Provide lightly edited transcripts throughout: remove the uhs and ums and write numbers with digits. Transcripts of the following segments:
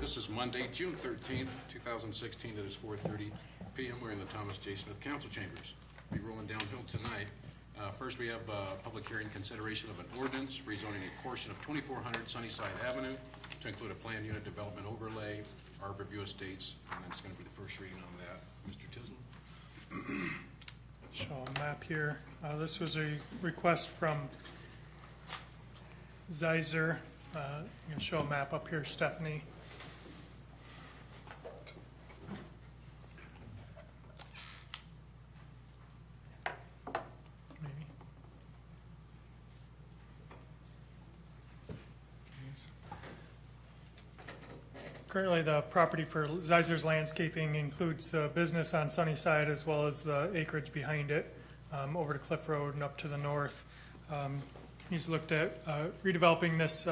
This is Monday, June 13th, 2016. It is 4:30 p.m. We're in the Thomas J. Smith Council Chambers. We'll be rolling downhill tonight. First, we have public hearing consideration of an ordinance rezoning a portion of 2400 Sunnyside Avenue to include a planned unit development overlay, Arborview Estates, and that's going to be the first reading on that. Mr. Tisland. Show a map here. This was a request from Zeiser. You can show a map up here, Stephanie. Maybe. Currently, the property for Zeiser's Landscaping includes the business on Sunnyside as well as the acreage behind it, over to Cliff Road and up to the north. He's looked at redeveloping this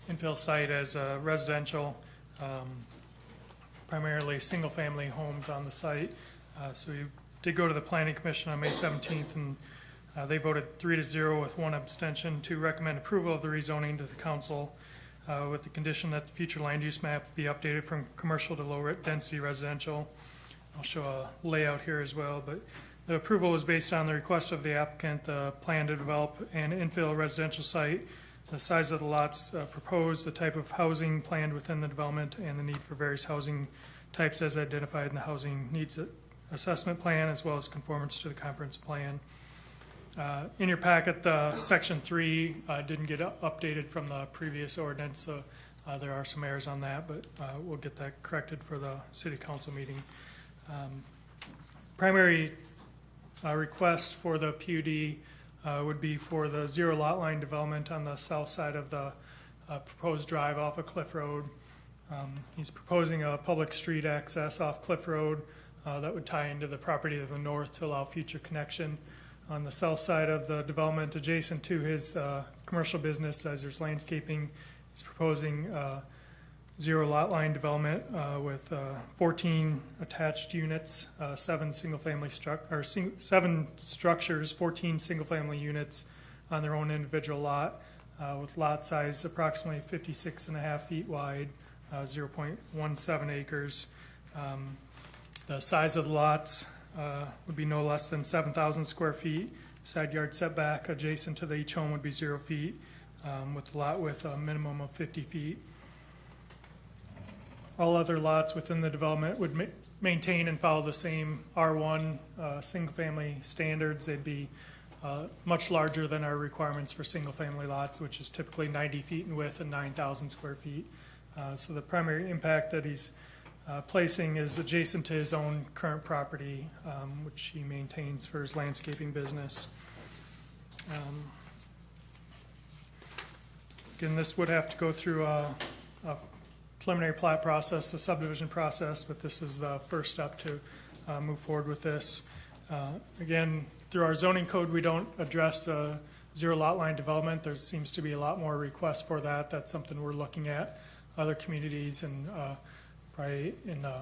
infill site as residential, primarily single-family homes on the site. So we did go to the Planning Commission on May 17th, and they voted 3-0 with one abstention to recommend approval of the rezoning to the council, with the condition that the future land use map be updated from commercial to low-density residential. I'll show a layout here as well, but the approval was based on the request of the applicant, the plan to develop an infill residential site, the size of the lots proposed, the type of housing planned within the development, and the need for various housing types as identified in the housing needs assessment plan, as well as conformance to the comprehensive plan. In your packet, the section 3 didn't get updated from the previous ordinance, so there are some errors on that, but we'll get that corrected for the city council meeting. Primary request for the PUD would be for the zero lot line development on the south side of the proposed drive off of Cliff Road. He's proposing a public street access off Cliff Road that would tie into the property to the north to allow future connection. On the south side of the development adjacent to his commercial business, Zeiser's Landscaping, he's proposing zero lot line development with 14 attached units, 7 structures, 14 single-family units on their own individual lot, with lot size approximately 56.5 feet wide, 0.17 acres. The size of the lots would be no less than 7,000 square feet. Side yard setback adjacent to each home would be 0 feet, with the lot width a minimum of 50 feet. All other lots within the development would maintain and follow the same R1 single-family standards. They'd be much larger than our requirements for single-family lots, which is typically 90 feet in width and 9,000 square feet. So the primary impact that he's placing is adjacent to his own current property, which he maintains for his landscaping business. Again, this would have to go through a preliminary plat process, the subdivision process, but this is the first step to move forward with this. Again, through our zoning code, we don't address zero lot line development. There seems to be a lot more requests for that. That's something we're looking at. Other communities, and probably in the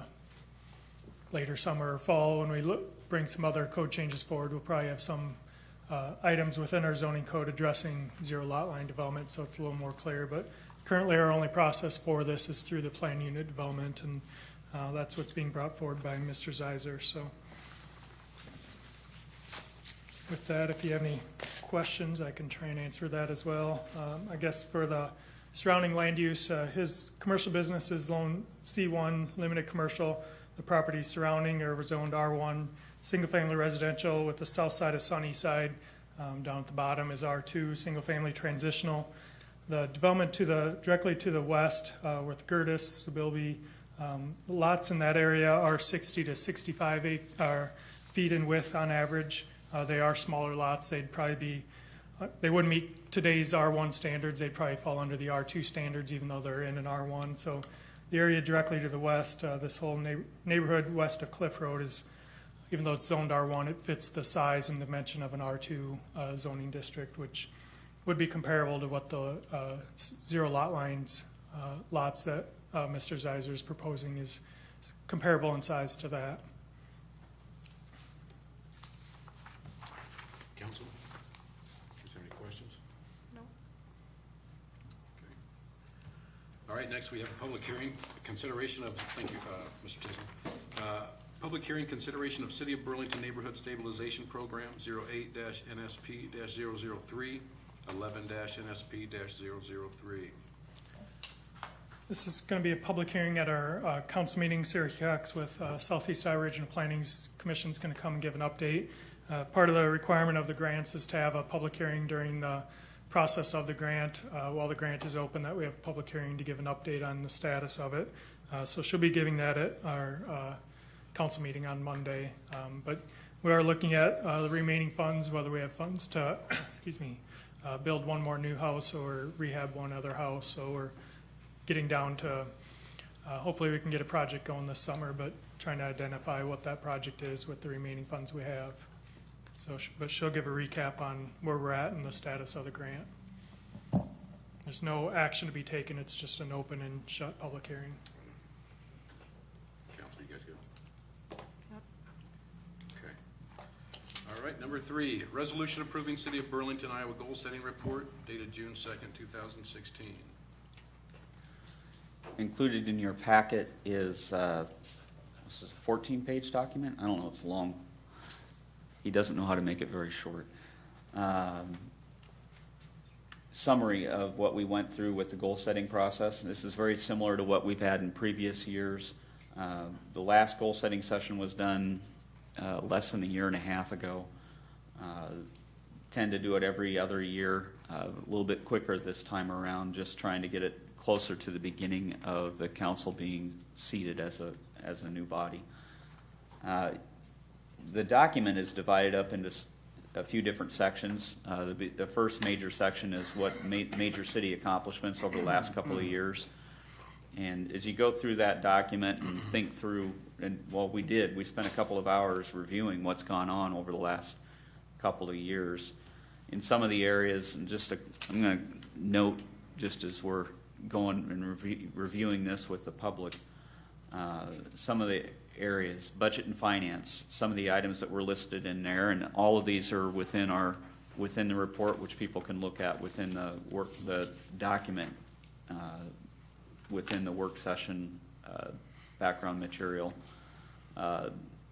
later summer or fall, when we bring some other code changes forward, we'll probably have some items within our zoning code addressing zero lot line development, so it's a little more clear. But currently, our only process for this is through the plan unit development, and that's what's being brought forward by Mr. Zeiser. So with that, if you have any questions, I can try and answer that as well. I guess for the surrounding land use, his commercial business is zone C1, limited commercial. The properties surrounding are zoned R1, single-family residential, with the south side of Sunnyside. Down at the bottom is R2, single-family transitional. The development directly to the west, with Gertis, Sibilby, lots in that area are 60 to 65 feet in width on average. They are smaller lots. They'd probably be, they wouldn't meet today's R1 standards. They'd probably fall under the R2 standards, even though they're in an R1. So the area directly to the west, this whole neighborhood west of Cliff Road is, even though it's zoned R1, it fits the size and dimension of an R2 zoning district, which would be comparable to what the zero lot lines lots that Mr. Zeiser is proposing is comparable in size to that. Council, is there any questions? No. Okay. All right, next we have a public hearing, consideration of, thank you, Mr. Tisland. Public hearing, consideration of City of Burlington Neighborhood Stabilization Program 08-NSP-003, 11-NSP-003. This is going to be a public hearing at our council meeting. Sarah Cox with Southeast Iowa Regional Planning Commission is going to come and give an update. Part of the requirement of the grants is to have a public hearing during the process of the grant. While the grant is open, that we have a public hearing to give an update on the status of it. So she'll be giving that at our council meeting on Monday. But we are looking at the remaining funds, whether we have funds to build one more new house or rehab one other house. So we're getting down to hopefully we can get a project going this summer, but trying to identify what that project is with the remaining funds we have. So, but she'll give a recap on where we're at and the status of the grant. There's no action to be taken. It's just an open and shut public hearing. Council, you guys good? Yep. Okay. All right, number 3, resolution approving City of Burlington, Iowa goal setting report dated June 2nd, 2016. Included in your packet is, this is a 14-page document. I don't know, it's long. He doesn't know how to make it very short. Summary of what we went through with the goal setting process. This is very similar to what we've had in previous years. The last goal setting session was done less than a year and a half ago. Tend to do it every other year, a little bit quicker this time around, just trying to get it closer to the beginning of the council being seated as a new body. The document is divided up into a few different sections. The first major section is what major city accomplishments over the last couple of years. And as you go through that document and think through, and well, we spent a couple of hours reviewing what's gone on over the last couple of years. In some of the areas, and I'm going to note, just as we're going and reviewing this with the public, some of the areas, budget and finance, some of the items that were listed in there, and all of these are within the report, which people can look at within the document, within the work session background material.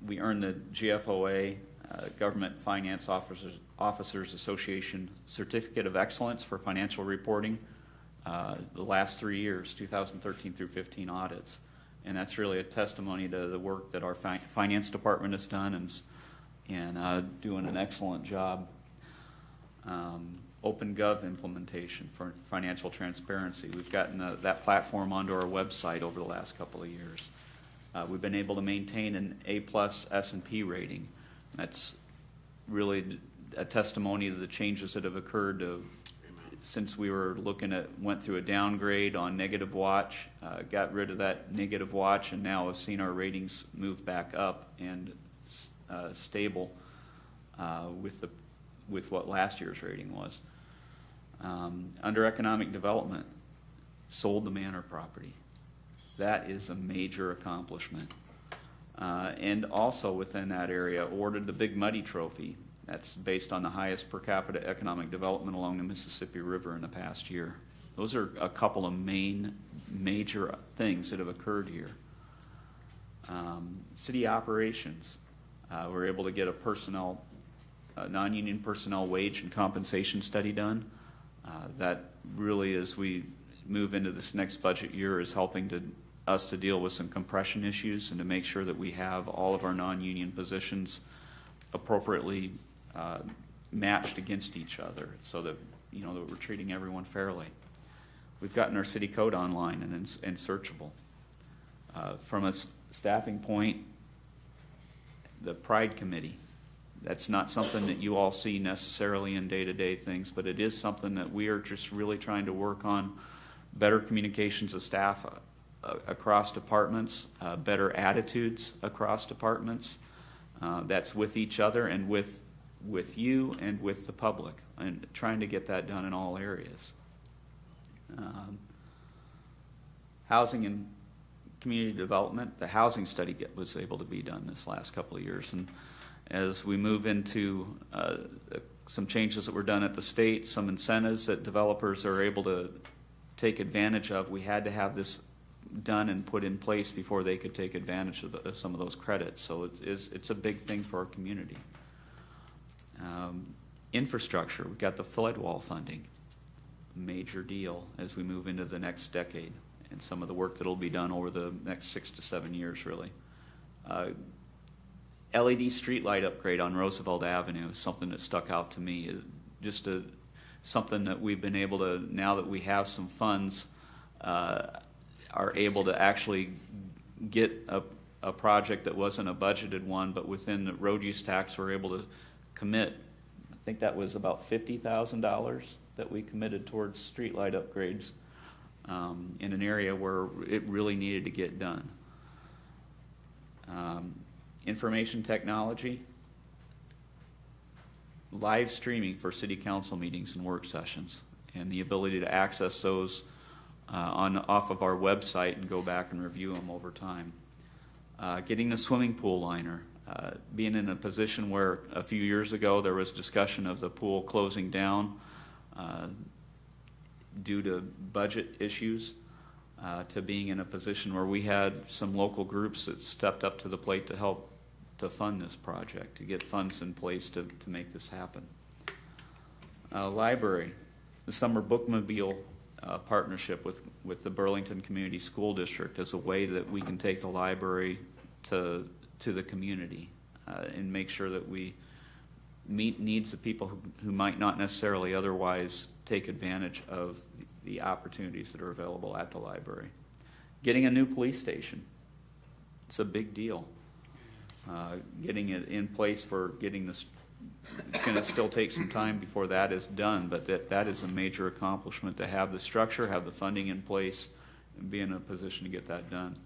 We earned the GFOA, Government Finance Officers Association Certificate of Excellence for Financial Reporting the last 3 years, 2013 through 15 audits. And that's really a testimony to the work that our finance department has done and doing an excellent job. OpenGov implementation for financial transparency. We've gotten that platform onto our website over the last couple of years. We've been able to maintain an A+ S&P rating. That's really a testimony to the changes that have occurred since we went through a downgrade on negative watch, got rid of that negative watch, and now have seen our ratings move back up and stable with what last year's rating was. Under economic development, sold the Manor property. That is a major accomplishment. And also within that area, awarded the Big Muddy Trophy. That's based on the highest per capita economic development along the Mississippi River in the past year. Those are a couple of major things that have occurred here. City operations. We're able to get a non-union personnel wage and compensation study done. That really, as we move into this next budget year, is helping us to deal with some compression issues and to make sure that we have all of our non-union positions appropriately matched against each other, so that that we're treating everyone fairly. We've gotten our city code online and searchable. From a staffing point, the Pride Committee. That's not something that you all see necessarily in day-to-day things, but it is something that we are just really trying to work on. Better communications of staff across departments, better attitudes across departments. That's with each other and with you and with the public, and trying to get that done in all areas. Housing and community development, the housing study was able to be done this last couple of years, and as we move into some changes that were done at the state, some incentives that developers are able to take advantage of, we had to have this done and put in place before they could take advantage of some of those credits. So it's a big thing for our community. Infrastructure, we've got the flood wall funding. Major deal as we move into the next decade and some of the work that will be done over the next 6 to 7 years, really. LED streetlight upgrade on Roosevelt Avenue is something that stuck out to me. Just something that we've been able to, now that we have some funds, are able to actually get a project that wasn't a budgeted one, but within the road use tax we're able to commit. I think that was about $50,000 that we committed towards streetlight upgrades in an area where it really needed to get done. Information technology, live streaming for city council meetings and work sessions, and the ability to access those off of our website and go back and review them over time. Getting the swimming pool liner, being in a position where a few years ago there was discussion of the pool closing down due to budget issues, to being in a position where we had some local groups that stepped up to the plate to help to fund this project, to get funds in place to make this happen. Library, the summer bookmobile partnership with the Burlington Community School District as a way that we can take the library to the community and make sure that we meet needs of people who might not necessarily otherwise take advantage of the opportunities that are available at the library. Getting a new police station, it's a big deal. Getting it in place for getting this, it's going to still take some time before that is done, but that is a major accomplishment to have the structure, have the funding in place, and be in a position to get that done.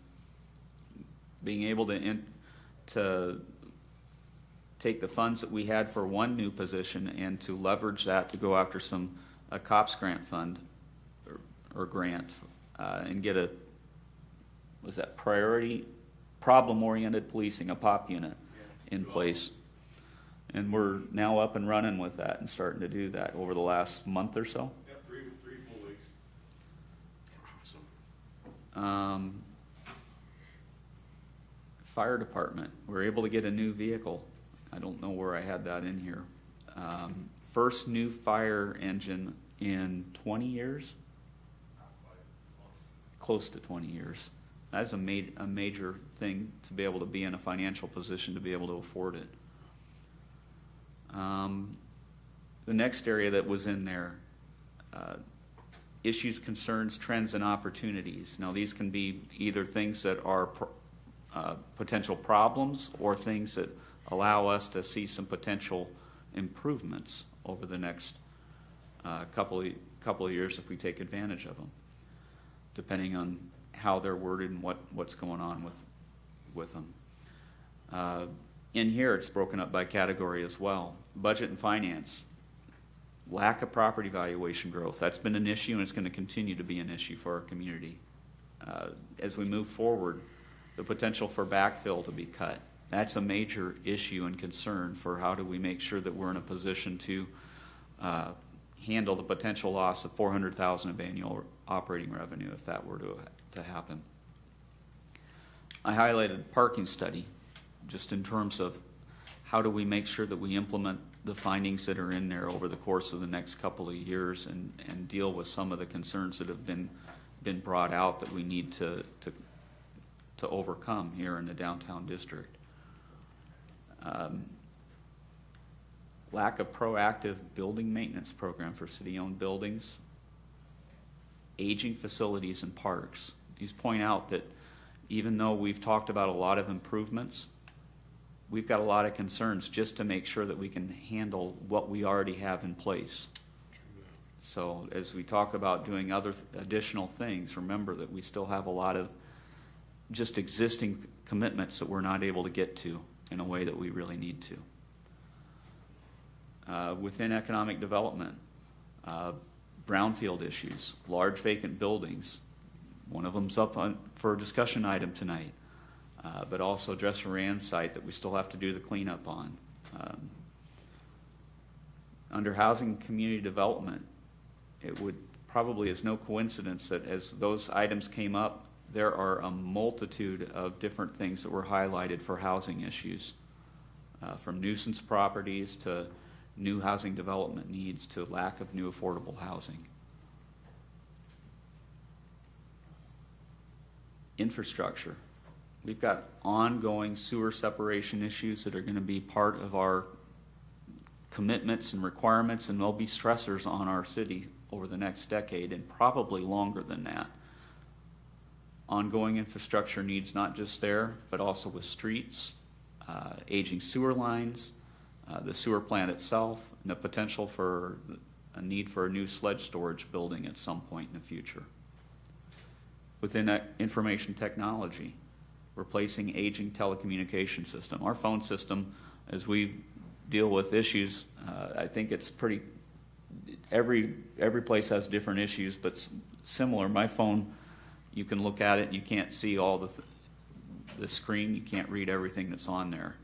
Being able to take the funds that we had for one new position and to leverage that to go after a COPS grant fund or grant and get priority problem-oriented policing, a POP unit in place. And we're now up and running with that and starting to do that over the last month or so. Yep, three full weeks. Awesome. Fire department, we're able to get a new vehicle. I don't know where I had that in here. First new fire engine in 20 years? Close to 20 years. That's a major thing to be able to be in a financial position to be able to afford it. The next area that was in there, issues, concerns, trends, and opportunities. Now these can be either things that are potential problems or things that allow us to see some potential improvements over the next couple of years if we take advantage of them, depending on how they're worded and what's going on with them. In here, it's broken up by category as well. Budget and finance. Lack of property valuation growth. That's been an issue, and it's going to continue to be an issue for our community. As we move forward, the potential for backfill to be cut. That's a major issue and concern for how do we make sure that we're in a position to handle the potential loss of $400,000 of annual operating revenue if that were to happen. I highlighted parking study just in terms of how do we make sure that we implement the findings that are in there over the course of the next couple of years and deal with some of the concerns that have been brought out that we need to overcome here in the downtown district. Lack of proactive building maintenance program for city-owned buildings. Aging facilities and parks. These point out that even though we've talked about a lot of improvements, we've got a lot of concerns just to make sure that we can handle what we already have in place. So as we talk about doing other additional things, remember that we still have a lot of just existing commitments that we're not able to get to in a way that we really need to. Within economic development, brownfield issues, large vacant buildings. One of them's up for a discussion item tonight, but also Dresser Rand site that we still have to do the cleanup on. Under housing and community development, it would probably is no coincidence that as those items came up, there are a multitude of different things that were highlighted for housing issues, from nuisance properties to new housing development needs to lack of new affordable housing. Infrastructure. We've got ongoing sewer separation issues that are going to be part of our commitments and requirements, and they'll be stressors on our city over the next decade and probably longer than that. Ongoing infrastructure needs not just there, but also with streets, aging sewer lines, the sewer plant itself, and the potential for a need for a new sludge storage building at some point in the future. Within that information technology, replacing aging telecommunication system. Our phone system, as we deal with issues, I think it's pretty, every place has different issues, but similar. My phone, you can look at it and you can't see all the screen, you can't read everything that's on there.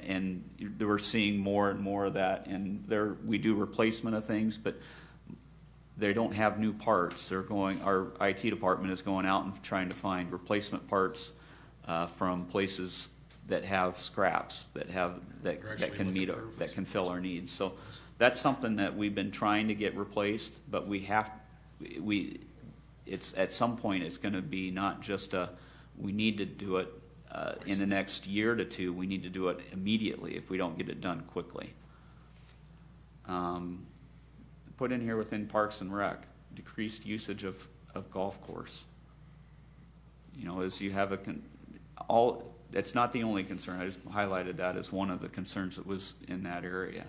And we're seeing more and more of that, and we do replacement of things, but they don't have new parts. Our IT department is going out and trying to find replacement parts from places that have scraps that can fill our needs. So that's something that we've been trying to get replaced, but it's at some point it's going to be not just we need to do it in the next year to two. We need to do it immediately if we don't get it done quickly. Put in here within Parks and Rec, decreased usage of golf course. You know, as you have it's not the only concern. I just highlighted that as one of the concerns that was in that area.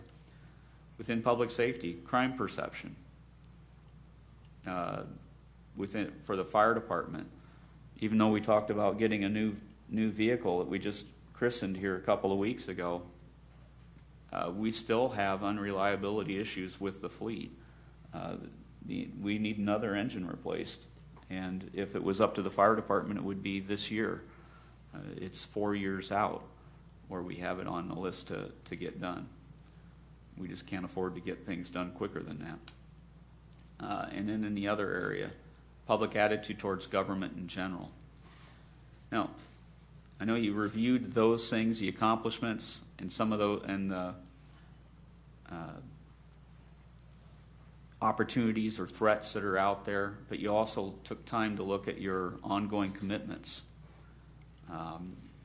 Within public safety, crime perception. For the fire department, even though we talked about getting a new vehicle that we just christened here a couple of weeks ago, we still have unreliability issues with the fleet. We need another engine replaced, and if it was up to the fire department, it would be this year. It's 4 years out where we have it on the list to get done. We just can't afford to get things done quicker than that. And then in the other area, public attitude towards government in general. Now, I know you reviewed those things, the accomplishments, and some of those, and the opportunities or threats that are out there, but you also took time to look at your ongoing commitments,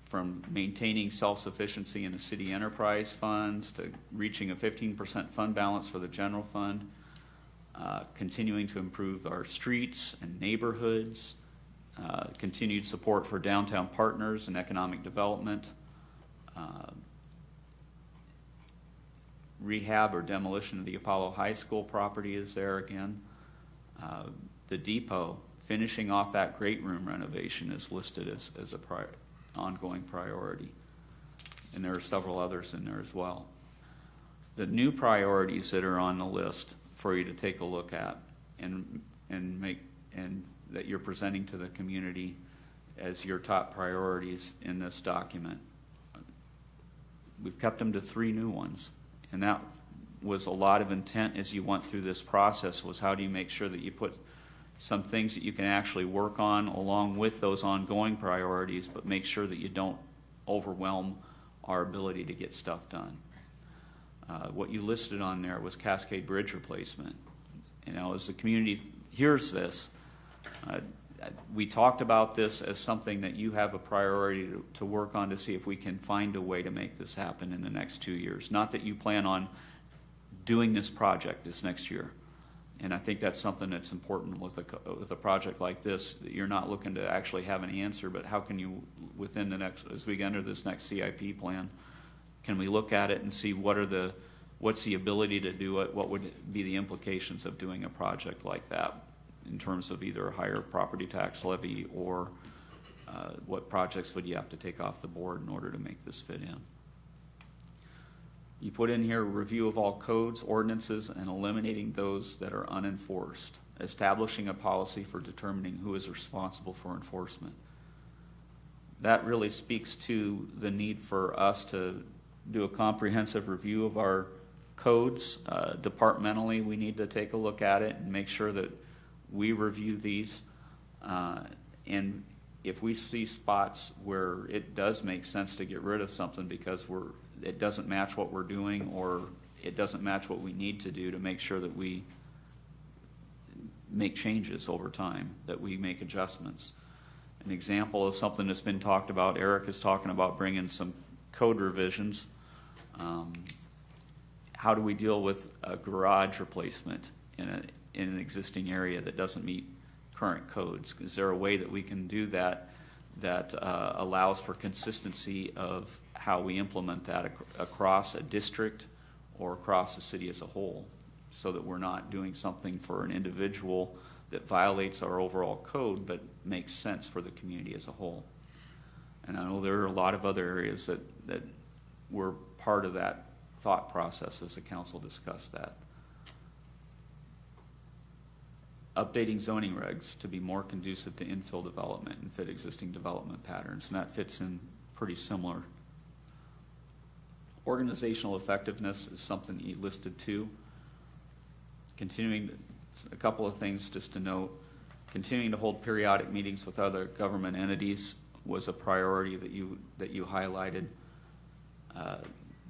from maintaining self-sufficiency in the city enterprise funds to reaching a 15% fund balance for the general fund, continuing to improve our streets and neighborhoods, continued support for downtown partners and economic development, rehab or demolition of the Apollo High School property is there again. The depot, finishing off that great room renovation is listed as a ongoing priority. And there are several others in there as well. The new priorities that are on the list for you to take a look at and that you're presenting to the community as your top priorities in this document. We've kept them to 3 new ones, and that was a lot of intent as you went through this process, was how do you make sure that you put some things that you can actually work on along with those ongoing priorities, but make sure that you don't overwhelm our ability to get stuff done. What you listed on there was Cascade Bridge replacement. You know, as the community hears this, we talked about this as something that you have a priority to work on to see if we can find a way to make this happen in the next 2 years. Not that you plan on doing this project this next year. And I think that's something that's important with a project like this, that you're not looking to actually have an answer, but how can you, within the next, as we enter this next CIP plan, can we look at it and see what's the ability to do it, what would be the implications of doing a project like that in terms of either a higher property tax levy or what projects would you have to take off the board in order to make this fit in. You put in here a review of all codes, ordinances, and eliminating those that are unenforced, establishing a policy for determining who is responsible for enforcement. That really speaks to the need for us to do a comprehensive review of our codes. Departmentally, we need to take a look at it and make sure that we review these, and if we see spots where it does make sense to get rid of something because it doesn't match what we're doing, or it doesn't match what we need to do, to make sure that we make changes over time, that we make adjustments. An example of something that's been talked about, Eric is talking about bringing some code revisions. How do we deal with a garage replacement in an existing area that doesn't meet current codes? Is there a way that we can do that allows for consistency of how we implement that across a district or across the city as a whole, so that we're not doing something for an individual that violates our overall code but makes sense for the community as a whole? And I know there are a lot of other areas that were part of that thought process as the council discussed that. Updating zoning regs to be more conducive to infill development and fit existing development patterns, and that fits in pretty similar. Organizational effectiveness is something that you listed too. A couple of things just to note. Continuing to hold periodic meetings with other government entities was a priority that you highlighted.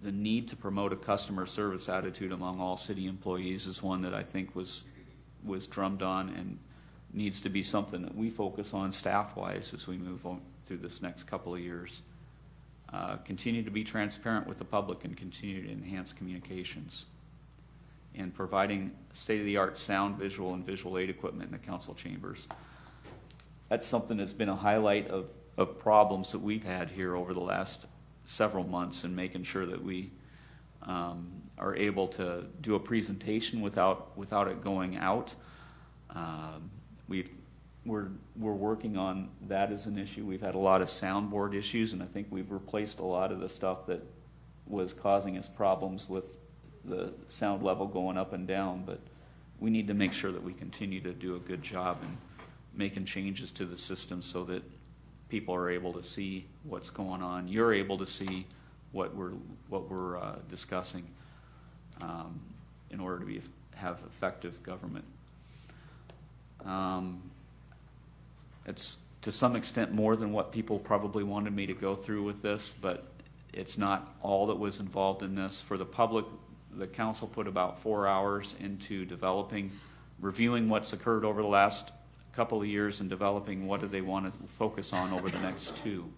The need to promote a customer service attitude among all city employees is one that I think was drummed on and needs to be something that we focus on staff-wise as we move on through this next couple of years. Continue to be transparent with the public and continue to enhance communications. And providing state-of-the-art sound, visual, and visual aid equipment in the council chambers. That's something that's been a highlight of problems that we've had here over the last several months, and making sure that we are able to do a presentation without it going out. We're working on that as an issue. We've had a lot of soundboard issues, and I think we've replaced a lot of the stuff that was causing us problems with the sound level going up and down. But we need to make sure that we continue to do a good job in making changes to the system so that people are able to see what's going on. You're able to see what we're discussing in order to have effective government. It's to some extent more than what people probably wanted me to go through with this, but it's not all that was involved in this. For the public, the council put about 4 hours into reviewing what's occurred over the last couple of years and developing what do they want to focus on over the next 2.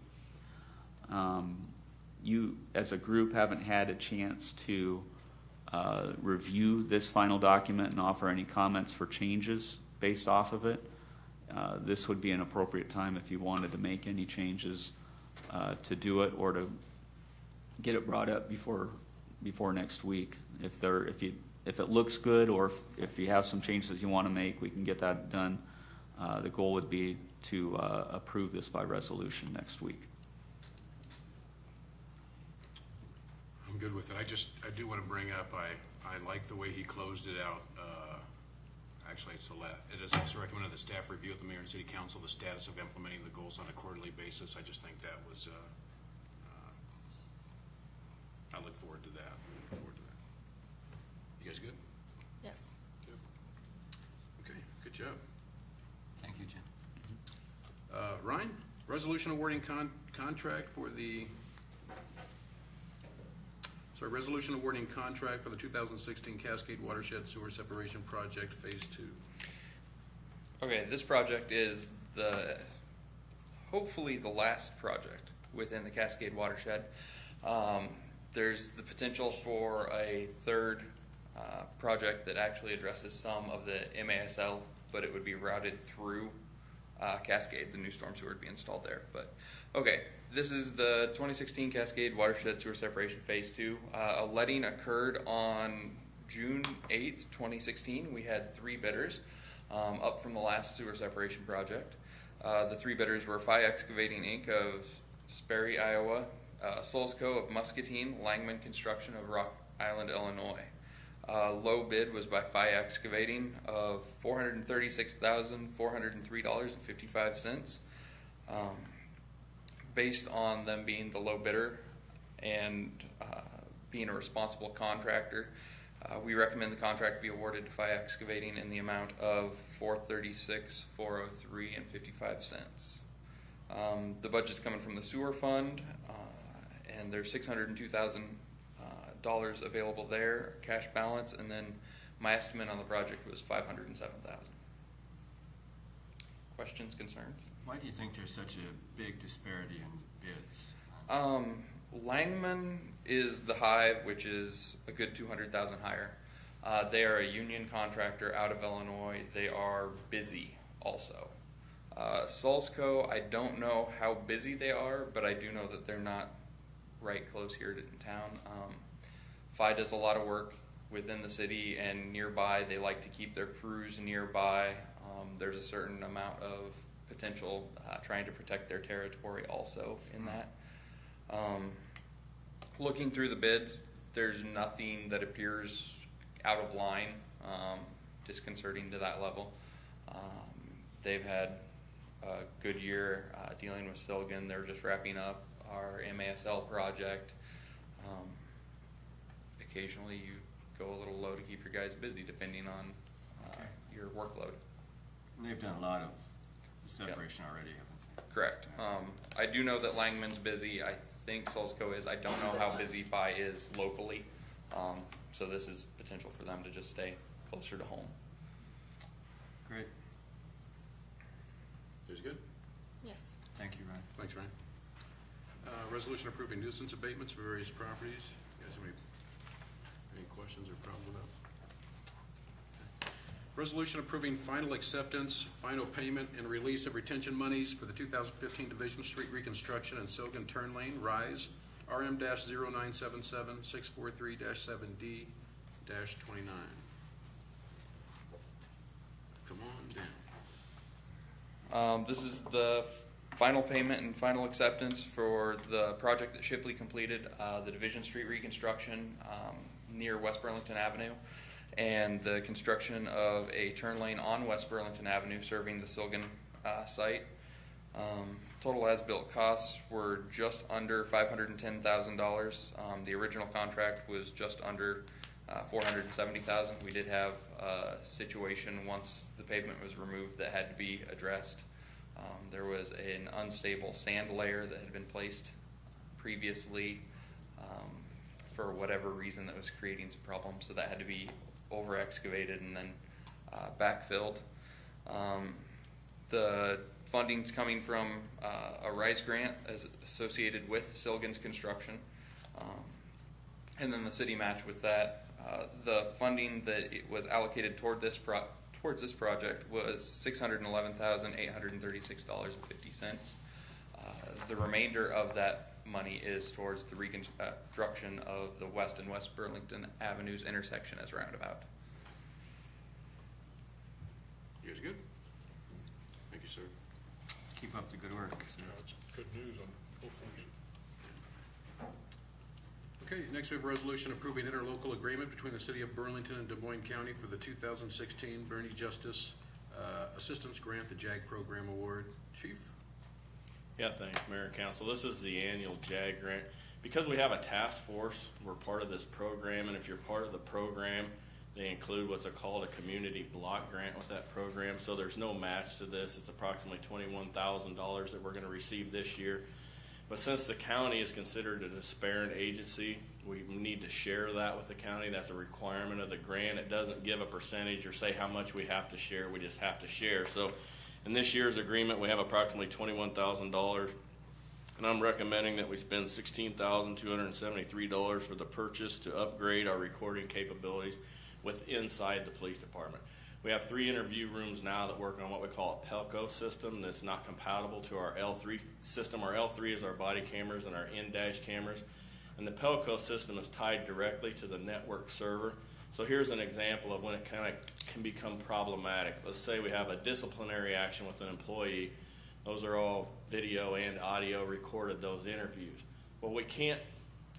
You, as a group, haven't had a chance to review this final document and offer any comments for changes based off of it. This would be an appropriate time if you wanted to make any changes to do it, or to get it brought up before next week. If it looks good, or if you have some changes you want to make, we can get that done. The goal would be to approve this by resolution next week. I'm good with it. I do want to bring up, I like the way he closed it out. Actually, it is also recommended that staff review with the mayor and city council the status of implementing the goals on a quarterly basis. I just think that was, I look forward to that. You guys good? Yes. Good. Okay, good job. Thank you, Jim. Ryan, resolution awarding contract for the contract for the 2016 Cascade Watershed Sewer Separation Project Phase 2. Okay, this project is hopefully the last project within the Cascade Watershed. There's the potential for a third project that actually addresses some of the MASL, but it would be routed through Cascade. The new storm sewer would be installed there. But okay, this is the 2016 Cascade Watershed Sewer Separation Phase 2. A letting occurred on June 8th, 2016. We had 3 bidders up from the last sewer separation project. The 3 bidders were Phi Excavating Inc. of Sperry, Iowa, Solsco of Muscatine, Langman Construction of Rock Island, Illinois. Low bid was by Phi Excavating of $436,403.55. Based on them being the low bidder and being a responsible contractor, We recommend the contract be awarded to Phi Excavating in the amount of $436,403 and 55 cents. The budget's coming from the sewer fund, and there's $602,000 available there, cash balance, and then my estimate on the project was $507,000. Questions, concerns? Why do you think there's such a big disparity in bids? Langman is the hive, which is a good 200,000 higher. They are a union contractor out of Illinois. They are busy also. Salzco, I don't know how busy they are, but I do know that they're not right close here in town. Phi does a lot of work within the city and nearby. They like to keep their crews nearby. There's a certain amount of potential trying to protect their territory also in that. Looking through the bids, there's nothing that appears out of line, disconcerting to that level. They've had a good year dealing with Silgan. They're just wrapping up our MASL project. Occasionally you go a little low to keep your guys busy depending on your workload. And they've done a lot of separation already, haven't they? Correct. I do know that Langman's busy. I think Salzco is. I don't know how busy Phi is locally. So this is potential for them to just stay closer to home. Great. Is good? Yes. Thank you, Ryan. Thanks, Ryan. Resolution approving nuisance abatements for various properties. You guys have any questions or problems with that? Resolution approving final acceptance, final payment, and release of retention monies for the 2015 Division Street reconstruction and Silgan Turn Lane, RISE, RM-0977643-7D-29. Come on down. This is the final payment and final acceptance for the project that Shipley completed, the Division Street reconstruction near West Burlington Avenue, and the construction of a turn lane on West Burlington Avenue serving the Silgan site. Total as-built costs were just under $510,000. The original contract was just under $470,000. We did have a situation once the pavement was removed that had to be addressed. There was an unstable sand layer that had been placed previously for whatever reason that was creating some problems, so that had to be over excavated and then backfilled. The funding's coming from a RISE grant as associated with Silgan's construction, and then the city match with that. The funding that it was allocated towards this project was $611,836.50. The remainder of that money is towards the reconstruction of the West and West Burlington Avenues intersection as roundabout. You guys good? Thank you, sir. Keep up the good work. Yeah, it's good news on both things. Okay, next we have a resolution approving interlocal agreement between the City of Burlington and Des Moines County for the 2016 Bernie Justice Assistance Grant, the JAG Program Award. Chief? Yeah, thanks, Mayor and Council. This is the annual JAG grant. Because we have a task force, we're part of this program, and if you're part of the program, they include what's called a community block grant with that program. So there's no match to this. It's approximately $21,000 that we're going to receive this year. But since the county is considered a disparate agency, we need to share that with the county. That's a requirement of the grant. It doesn't give a percentage or say how much we have to share. We just have to share. So in this year's agreement, we have approximately $21,000, and I'm recommending that we spend $16,273 for the purchase to upgrade our recording capabilities inside the police department. We have 3 interview rooms now that work on what we call a Pelco system that's not compatible to our L3 system. Our L3 is our body cameras and our in-dash cameras, and the Pelco system is tied directly to the network server. So here's an example of when it kind of can become problematic. Let's say we have a disciplinary action with an employee. Those are all video and audio recorded, those interviews. Well, we can't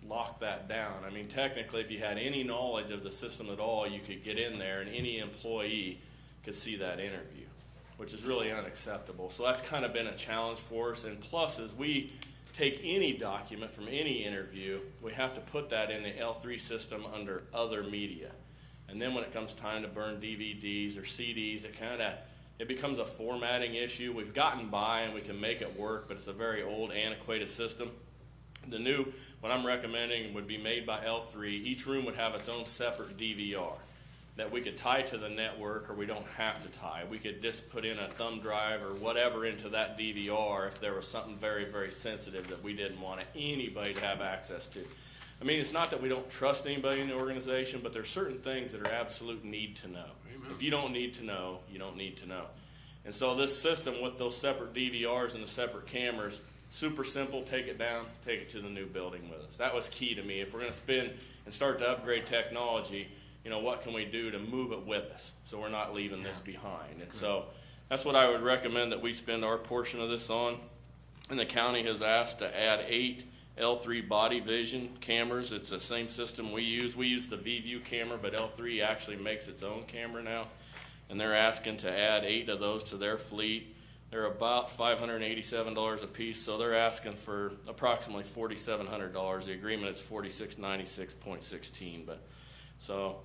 lock that down. I mean, technically, if you had any knowledge of the system at all, you could get in there and any employee could see that interview, which is really unacceptable. So that's kind of been a challenge for us. And plus, as we take any document from any interview, we have to put that in the L3 system under other media. And then when it comes time to burn DVDs or CDs, it becomes a formatting issue. We've gotten by and we can make it work, but it's a very old, antiquated system. The new, what I'm recommending, would be made by L3. Each room would have its own separate DVR that we could tie to the network, or we don't have to tie. We could just put in a thumb drive or whatever into that DVR if there was something very, very sensitive that we didn't want anybody to have access to. I mean, it's not that we don't trust anybody in the organization, but there's certain things that are absolute need to know. Amen. If you don't need to know, you don't need to know. And so this system with those separate DVRs and the separate cameras, super simple, take it down, take it to the new building with us. That was key to me. If we're going to spend and start to upgrade technology, you know, what can we do to move it with us so we're not leaving this behind? And so that's what I would recommend that we spend our portion of this on. And the county has asked to add 8 L3 body vision cameras. It's the same system we use. We use the VView camera, but L3 actually makes its own camera now. And they're asking to add 8 of those to their fleet. They're about $587 a piece, so they're asking for approximately $4,700. The agreement is $4696.16, but so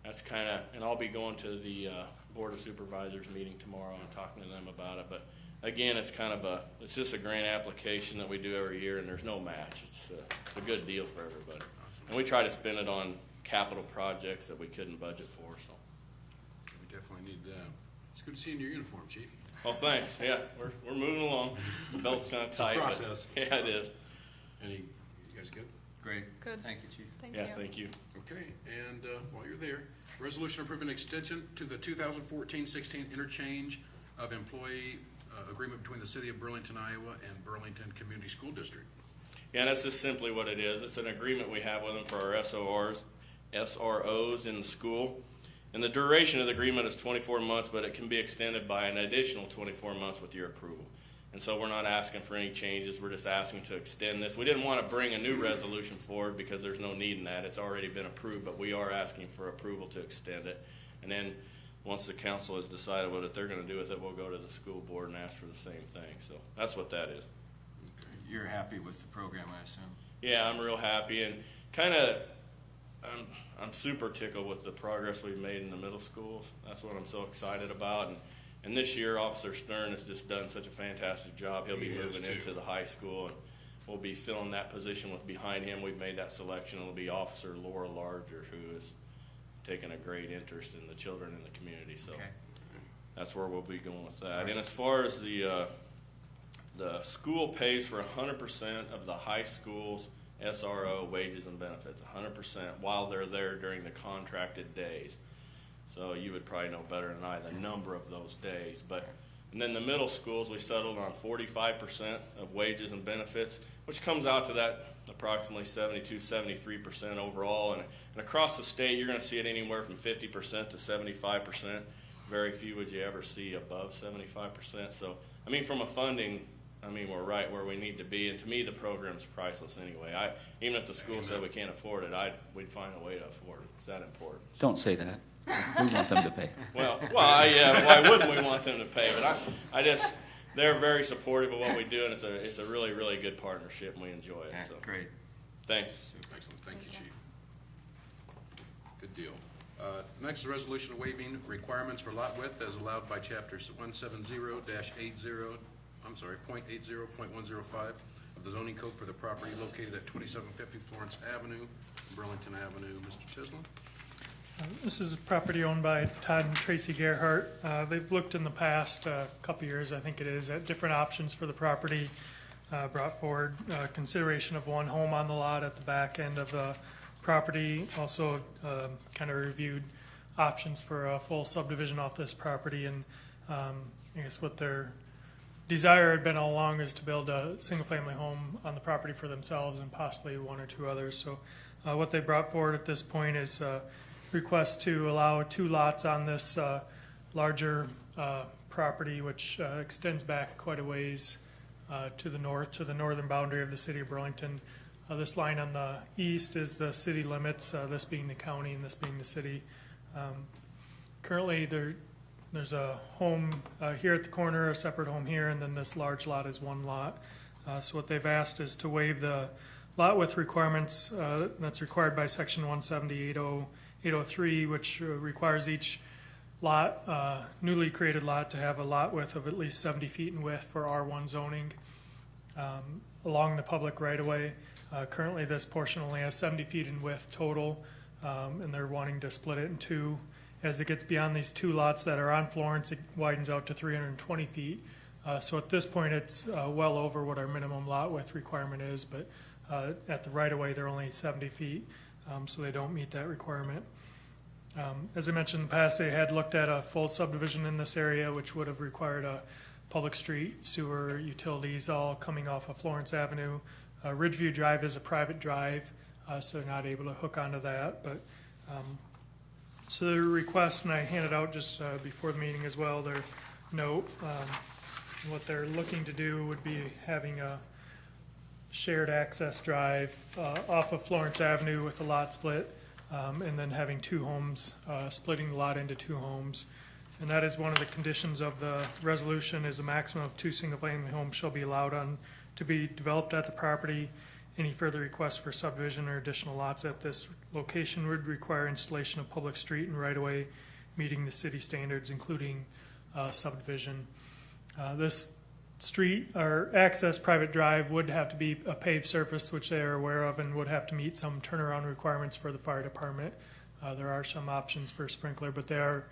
that's kind of, and I'll be going to the Board of Supervisors meeting tomorrow and talking to them about it. But again, it's kind of it's just a grant application that we do every year, and there's no match. It's a good deal for everybody. And we try to spend it on capital projects that we couldn't budget for. So We definitely need that. It's good to see you in your uniform, Chief. oh, thanks. Yeah, we're moving along. The belt's kind of tight. It's a process. But, yeah, it is. You guys good? Great. Good. Thank you, Chief. Thank Yeah, you. thank you. Okay, and while you're there, resolution approving extension to the 2014-16 interchange of employee agreement between the City of Burlington, Iowa and Burlington Community School District. Yeah, that's just simply what it is. It's an agreement we have with them for our SROs in the school. And the duration of the agreement is 24 months, but it can be extended by an additional 24 months with your approval. And so we're not asking for any changes. We're just asking to extend this. We didn't want to bring a new resolution forward because there's no need in that. It's already been approved, but we are asking for approval to extend it. And then once the council has decided what they're going to do with it, we'll go to the school board and ask for the same thing. So that's what that is. You're happy with the program, I assume? Yeah, I'm real happy, and kind of I'm super tickled with the progress we've made in the middle schools. That's what I'm so excited about. And this year, Officer Stern has just done such a fantastic job. He'll be moving into the high school, and we'll be filling that position with behind him. We've made that selection. It'll be Officer Laura Larger, who has taken a great interest in the children in the community. So that's where we'll be going with that. And as far as the school pays for 100% of the high school's SRO wages and benefits, 100% while they're there during the contracted days. So you would probably know better than I the number of those days. And then the middle schools, we settled on 45% of wages and benefits, which comes out to that approximately 72-73% overall. And across the state, you're going to see it anywhere from 50% to 75%. Very few would you ever see above 75%. So, I mean, from a funding, I mean, we're right where we need to be. And to me, the program's priceless anyway. Even if the school said we can't afford it, we'd find a way to afford it. It's that important. Don't say that. We want them to pay. Well, yeah. Why wouldn't we want them to pay? But they're very supportive of what we do, and it's a really, really good partnership, and we enjoy it. So Great. thanks. Excellent, thank you, Chief. Good deal. Next is a resolution waiving requirements for lot width as allowed by Chapter 170-80.105 of the zoning code for the property located at 2750 Florence Avenue, Burlington Avenue. Mr. Tisland? This is a property owned by Todd and Tracy Gerhart. They've looked in the past couple years, I think it is, at different options for the property. Brought forward consideration of one home on the lot at the back end of the property. Also kind of reviewed options for a full subdivision off this property. And I guess what their desire had been all along is to build a single-family home on the property for themselves and possibly one or two others. So what they brought forward at this point is request to allow 2 lots on this larger property, which extends back quite a ways to the north, to the northern boundary of the city of Burlington. This line on the east is the city limits, this being the county and this being the city. Currently, there's a home here at the corner, a separate home here, and then this large lot is one lot. So what they've asked is to waive the lot width requirements that's required by Section 170.80 803, which requires each lot, newly created lot, to have a lot width of at least 70 feet in width for R1 zoning along the public right-of-way. Currently, this portion only has 70 feet in width total, and they're wanting to split it in two. As it gets beyond these two lots that are on Florence, it widens out to 320 feet. So at this point, it's well over what our minimum lot width requirement is, but at the right-of-way, they're only 70 feet, so they don't meet that requirement. As I mentioned in the past, they had looked at a full subdivision in this area, which would have required a public street, sewer, utilities, all coming off of Florence Avenue. Ridgeview Drive is a private drive, so they're not able to hook onto that. But so their request, and I handed out just before the meeting as well, their note. What they're looking to do would be having a shared access drive off of Florence Avenue with a lot split, and then having two homes, splitting the lot into two homes. And that is one of the conditions of the resolution, is a maximum of 2 single-family homes shall be allowed to be developed at the property. Any further requests for subdivision or additional lots at this location would require installation of public street and right-of-way meeting the city standards, including subdivision. This street or access private drive would have to be a paved surface, which they are aware of, and would have to meet some turnaround requirements for the fire department. There are some options for sprinkler, but they are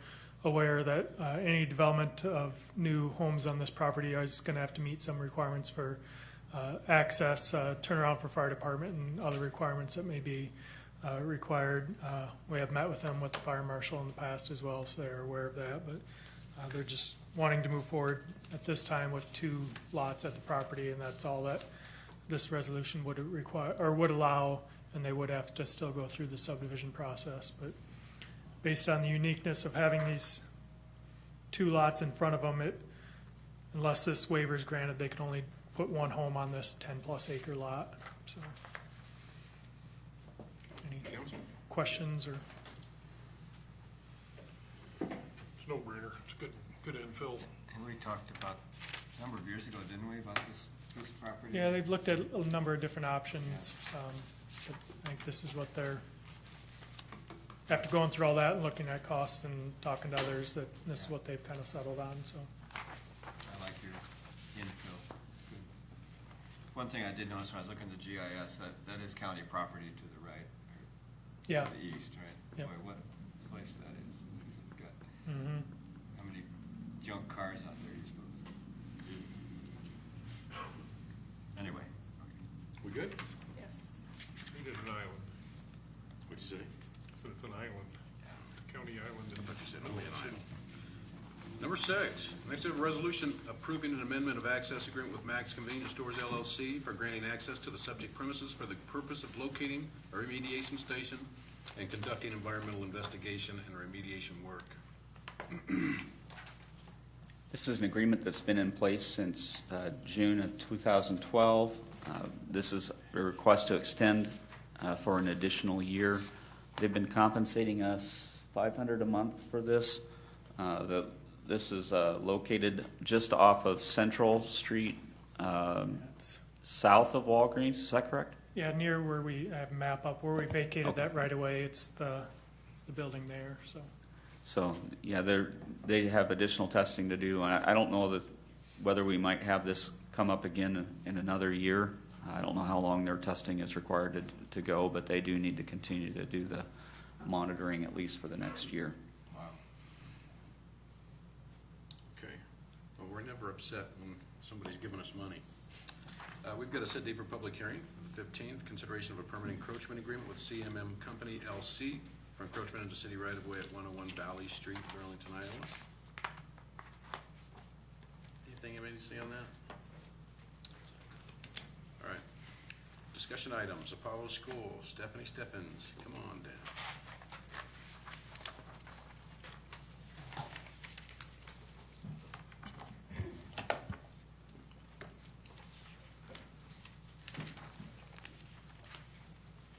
aware that any development of new homes on this property is going to have to meet some requirements for access, turnaround for fire department, and other requirements that may be required. We have met with them with the fire marshal in the past as well, so they're aware of that, but they're just wanting to move forward at this time with 2 lots at the property, and that's all that this resolution would require or would allow, and they would have to still go through the subdivision process. But based on the uniqueness of having these 2 lots in front of them, unless this waiver is granted, they can only put 1 home on this 10-plus acre lot. So, any Council? questions or? It's no brainer. It's good infill. And we talked about, a number of years ago, didn't we, about this piece of property? Yeah, they've looked at a number of different options. But I think this is what they're, after going through all that and looking at costs and talking to others, that this is what they've kind of settled on, so. I like your infill. It's good. One thing I did notice when I was looking at the GIS, that is county property to the right, or Yeah. to the east, right? Yep. Boy, what a place that is. You've got Mhm. how many junk cars out there, you suppose? Anyway. We good? Yes. It is an island. What'd you say? So it's an island. County island. I thought you said only an island. Number 6, next we have a resolution approving an amendment of access agreement with Max Convenience Stores LLC for granting access to the subject premises for the purpose of locating a remediation station and conducting environmental investigation and remediation work. This is an agreement that's been in place since June of 2012. This is a request to extend for an additional year. They've been compensating us $500 a month for this. This is located just off of Central Street, south of Walgreens. Is that correct? Yeah, near where we have a map up, where we vacated that right away, it's the building there, so. So, yeah, they have additional testing to do. And I don't know whether we might have this come up again in another year. I don't know how long their testing is required to go, but they do need to continue to do the monitoring at least for the next year. Wow. Okay. Well, we're never upset when somebody's giving us money. We've got a set date for public hearing for the 15th, consideration of a permanent encroachment agreement with CMM Company LC for encroachment into city right-of-way at 101 Valley Street, Burlington, Iowa. Anything you may see on that? All right. Discussion items, Apollo School, Stephanie Steffens, come on down.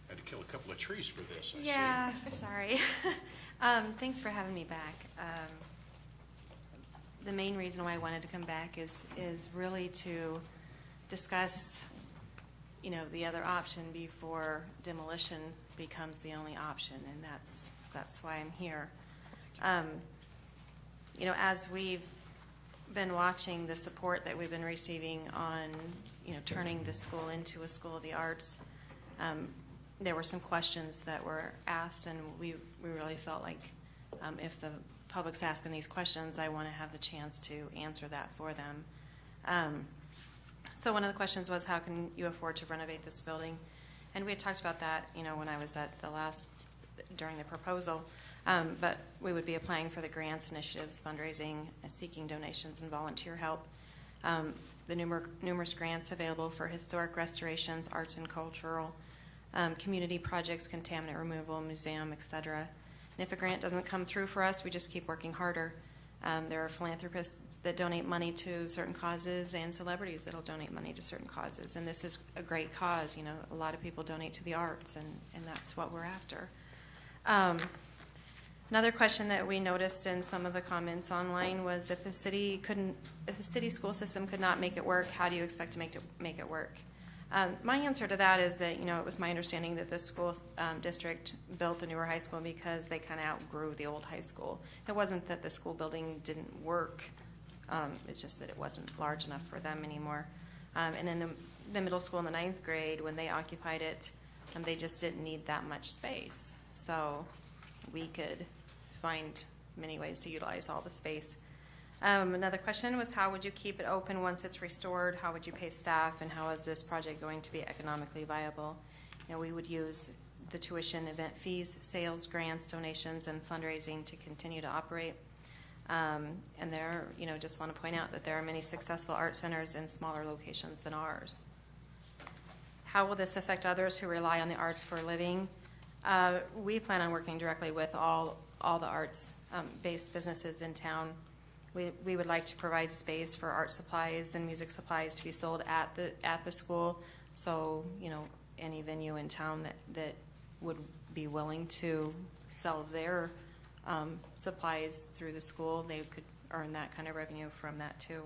Had to kill a couple of trees for this, I see. Yeah, sorry. Thanks for having me back. The main reason why I wanted to come back is really to discuss, the other option before demolition becomes the only option, and that's that's why I'm here. As we've been watching the support that we've been receiving on, turning the school into a school of the arts, there were some questions that were asked, and we really felt like if the public's asking these questions, I want to have the chance to answer that for them. So one of the questions was, how can you afford to renovate this building? And we had talked about that, when I was at during the proposal. But we would be applying for the grants, initiatives, fundraising, seeking donations, and volunteer help. The numerous grants available for historic restorations, arts and cultural, community projects, contaminant removal, museum, etc. And if a grant doesn't come through for us, we just keep working harder. There are philanthropists that donate money to certain causes and celebrities that will donate money to certain causes. And this is a great cause. A lot of people donate to the arts, and that's what we're after. Another question that we noticed in some of the comments online was, if the city school system could not make it work, how do you expect to make it work? My answer to that is that, it was my understanding that the school district built the newer high school because they kind of outgrew the old high school. It wasn't that the school building didn't work. It's just that it wasn't large enough for them anymore. And then the middle school in the 9th grade, when they occupied it, they just didn't need that much space. So we could find many ways to utilize all the space. Another question was, how would you keep it open once it's restored? How would you pay staff, and how is this project going to be economically viable? We would use the tuition, event fees, sales, grants, donations, and fundraising to continue to operate. And there, just want to point out that there are many successful art centers in smaller locations than ours. How will this affect others who rely on the arts for a living? We plan on working directly with all the arts-based businesses in town. We would like to provide space for art supplies and music supplies to be sold at the school. So, any venue in town that would be willing to sell their supplies through the school, they could earn that kind of revenue from that too.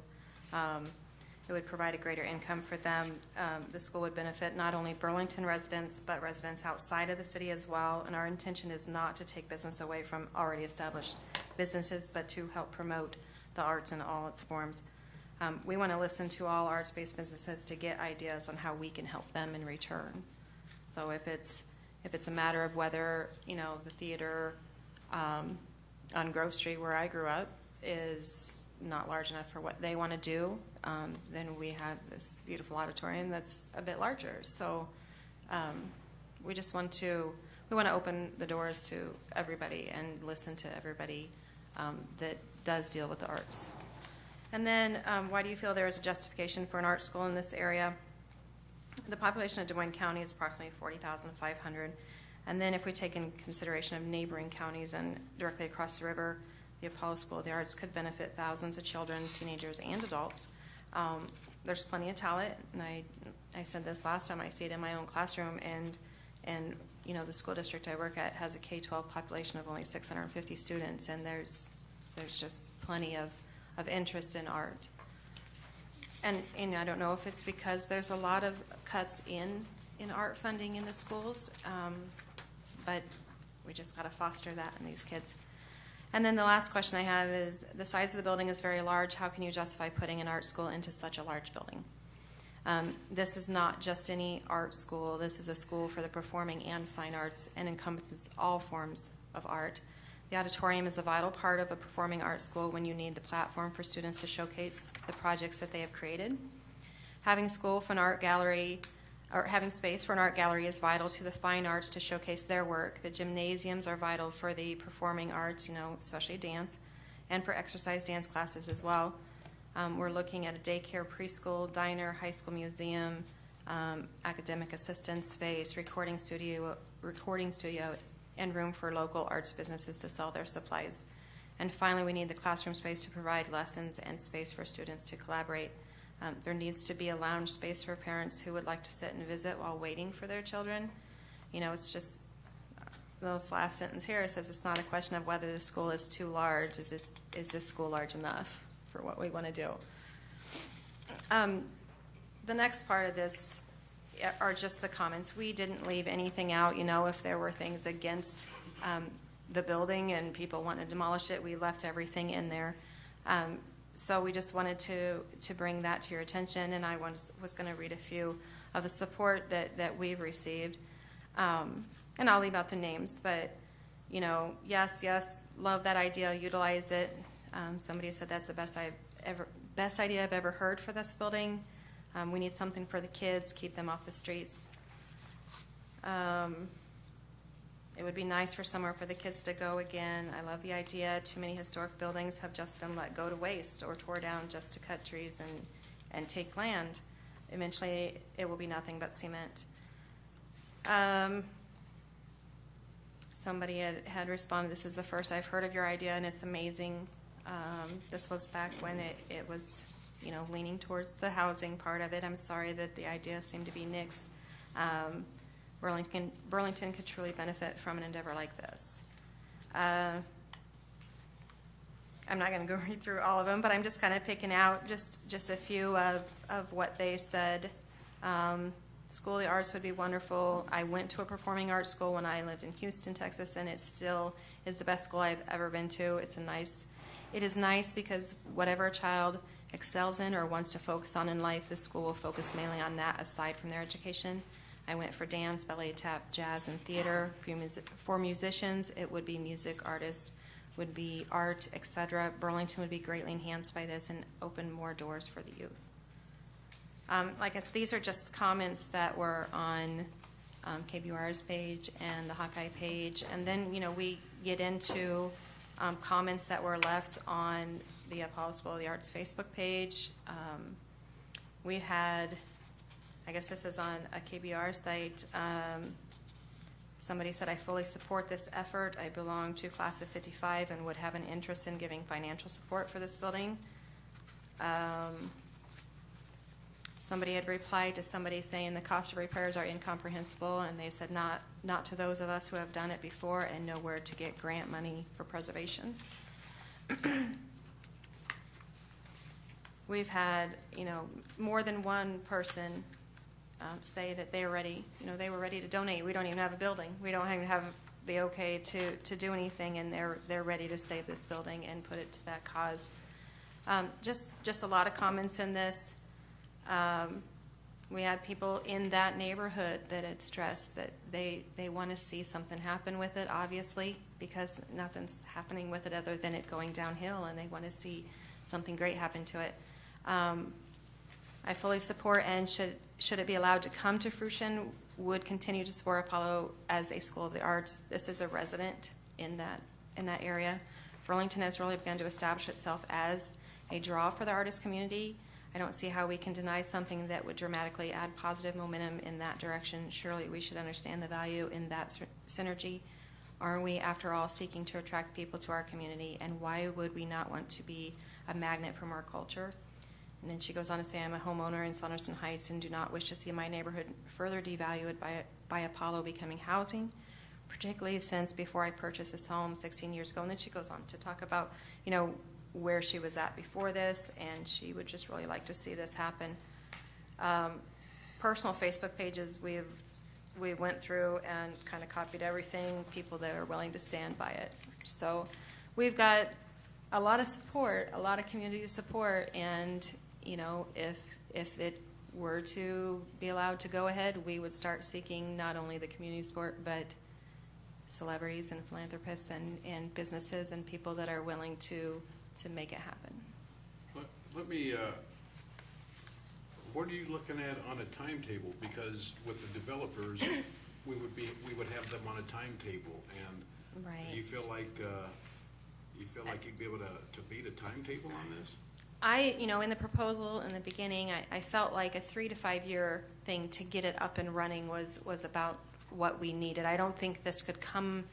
It would provide a greater income for them. The school would benefit not only Burlington residents, but residents outside of the city as well. And our intention is not to take business away from already established businesses, but to help promote the arts in all its forms. We want to listen to all arts-based businesses to get ideas on how we can help them in return. So if it's a matter of whether, the theater on Grove Street where I grew up is not large enough for what they want to do, then we have this beautiful auditorium that's a bit larger. So we want to open the doors to everybody and listen to everybody that does deal with the arts. And then why do you feel there is a justification for an art school in this area? The population of Des Moines County is approximately 40,500. And then if we take in consideration of neighboring counties and directly across the river, the Apollo School of the Arts could benefit thousands of children, teenagers, and adults. There's plenty of talent, and I said this last time, I see it in my own classroom, and the school district I work at has a K-12 population of only 650 students, and there's just plenty of interest in art. And I don't know if it's because there's a lot of cuts in art funding in the schools, but we just got to foster that in these kids. And then the last question I have is, the size of the building is very large. How can you justify putting an art school into such a large building? This is not just any art school. This is a school for the performing and fine arts and encompasses all forms of art. The auditorium is a vital part of a performing arts school when you need the platform for students to showcase the projects that they have created. Having space for an art gallery is vital to the fine arts to showcase their work. The gymnasiums are vital for the performing arts, especially dance, and for exercise dance classes as well. We're looking at a daycare, preschool, diner, high school museum, academic assistance space, recording studio, and room for local arts businesses to sell their supplies. And finally, we need the classroom space to provide lessons and space for students to collaborate. There needs to be a lounge space for parents who would like to sit and visit while waiting for their children. It's just, this last sentence here says it's not a question of whether the school is too large. Is this school large enough for what we want to do? The next part of this are just the comments. We didn't leave anything out. If there were things against the building and people wanted to demolish it, we left everything in there. So we just wanted to bring that to your attention, and I was going to read a few of the support that we've received. And I'll leave out the names, but, you know, yes, love that idea, utilize it. Somebody said that's the best idea I've ever heard for this building. We need something for the kids, keep them off the streets. It would be nice for somewhere for the kids to go again. I love the idea. Too many historic buildings have just been let go to waste or tore down just to cut trees and take land. Eventually, it will be nothing but cement. Somebody had responded, this is the first I've heard of your idea, and it's amazing. This was back when it was, you know, leaning towards the housing part of it. I'm sorry that the idea seemed to be nixed. Burlington could truly benefit from an endeavor like this. I'm not going to go read through all of them, but I'm just kind of picking out just a few of what they said. School of the Arts would be wonderful. I went to a performing arts school when I lived in Houston, Texas, and it still is the best school I've ever been to. It is nice because whatever a child excels in or wants to focus on in life, the school will focus mainly on that aside from their education. I went for dance, ballet, tap, jazz, and theater. For musicians, it would be music, artists would be art, etc. Burlington would be greatly enhanced by this and open more doors for the youth. Like I said, these are just comments that were on KBUR's page and the Hawkeye page. And then, you know, we get into comments that were left on the Apollo School of the Arts Facebook page. We had, I guess this is on a KBR site, somebody said, I fully support this effort. I belong to class of 55 and would have an interest in giving financial support for this building. Somebody had replied to somebody saying the cost of repairs are incomprehensible, and they said not to those of us who have done it before and know where to get grant money for preservation. We've had, you know, more than one person say that they were ready. You know, they were ready to donate. We don't even have a building. We don't even have the okay to do anything, and they're ready to save this building and put it to that cause. Just a lot of comments in this. We had people in that neighborhood that had stressed that they want to see something happen with it, obviously, because nothing's happening with it other than it going downhill, and they want to see something great happen to it. I fully support, and should it be allowed to come to fruition, would continue to support Apollo as a school of the arts. This is a resident in that area. Burlington has really begun to establish itself as a draw for the artist community. I don't see how we can deny something that would dramatically add positive momentum in that direction. Surely we should understand the value in that synergy. Aren't we, after all, seeking to attract people to our community? And why would we not want to be a magnet from our culture? And then she goes on to say, I'm a homeowner in Saunderson Heights and do not wish to see my neighborhood further devalued by Apollo becoming housing, particularly since before I purchased this home 16 years ago. And then she goes on to talk about, you know, where she was at before this, and she would just really like to see this happen. Personal Facebook pages, we went through and kind of copied everything, people that are willing to stand by it. So we've got a lot of support, a lot of community support, and you know, if it were to be allowed to go ahead, we would start seeking not only the community support, but celebrities and philanthropists and businesses and people that are willing to make it happen. Let me, what are you looking at on a timetable? Because with the developers, we would have them on a timetable, and Right. you feel like you'd be able to beat a timetable on this? You know, in the proposal in the beginning, I felt like a 3 to 5 year thing to get it up and running was about what we needed. I don't think this could come,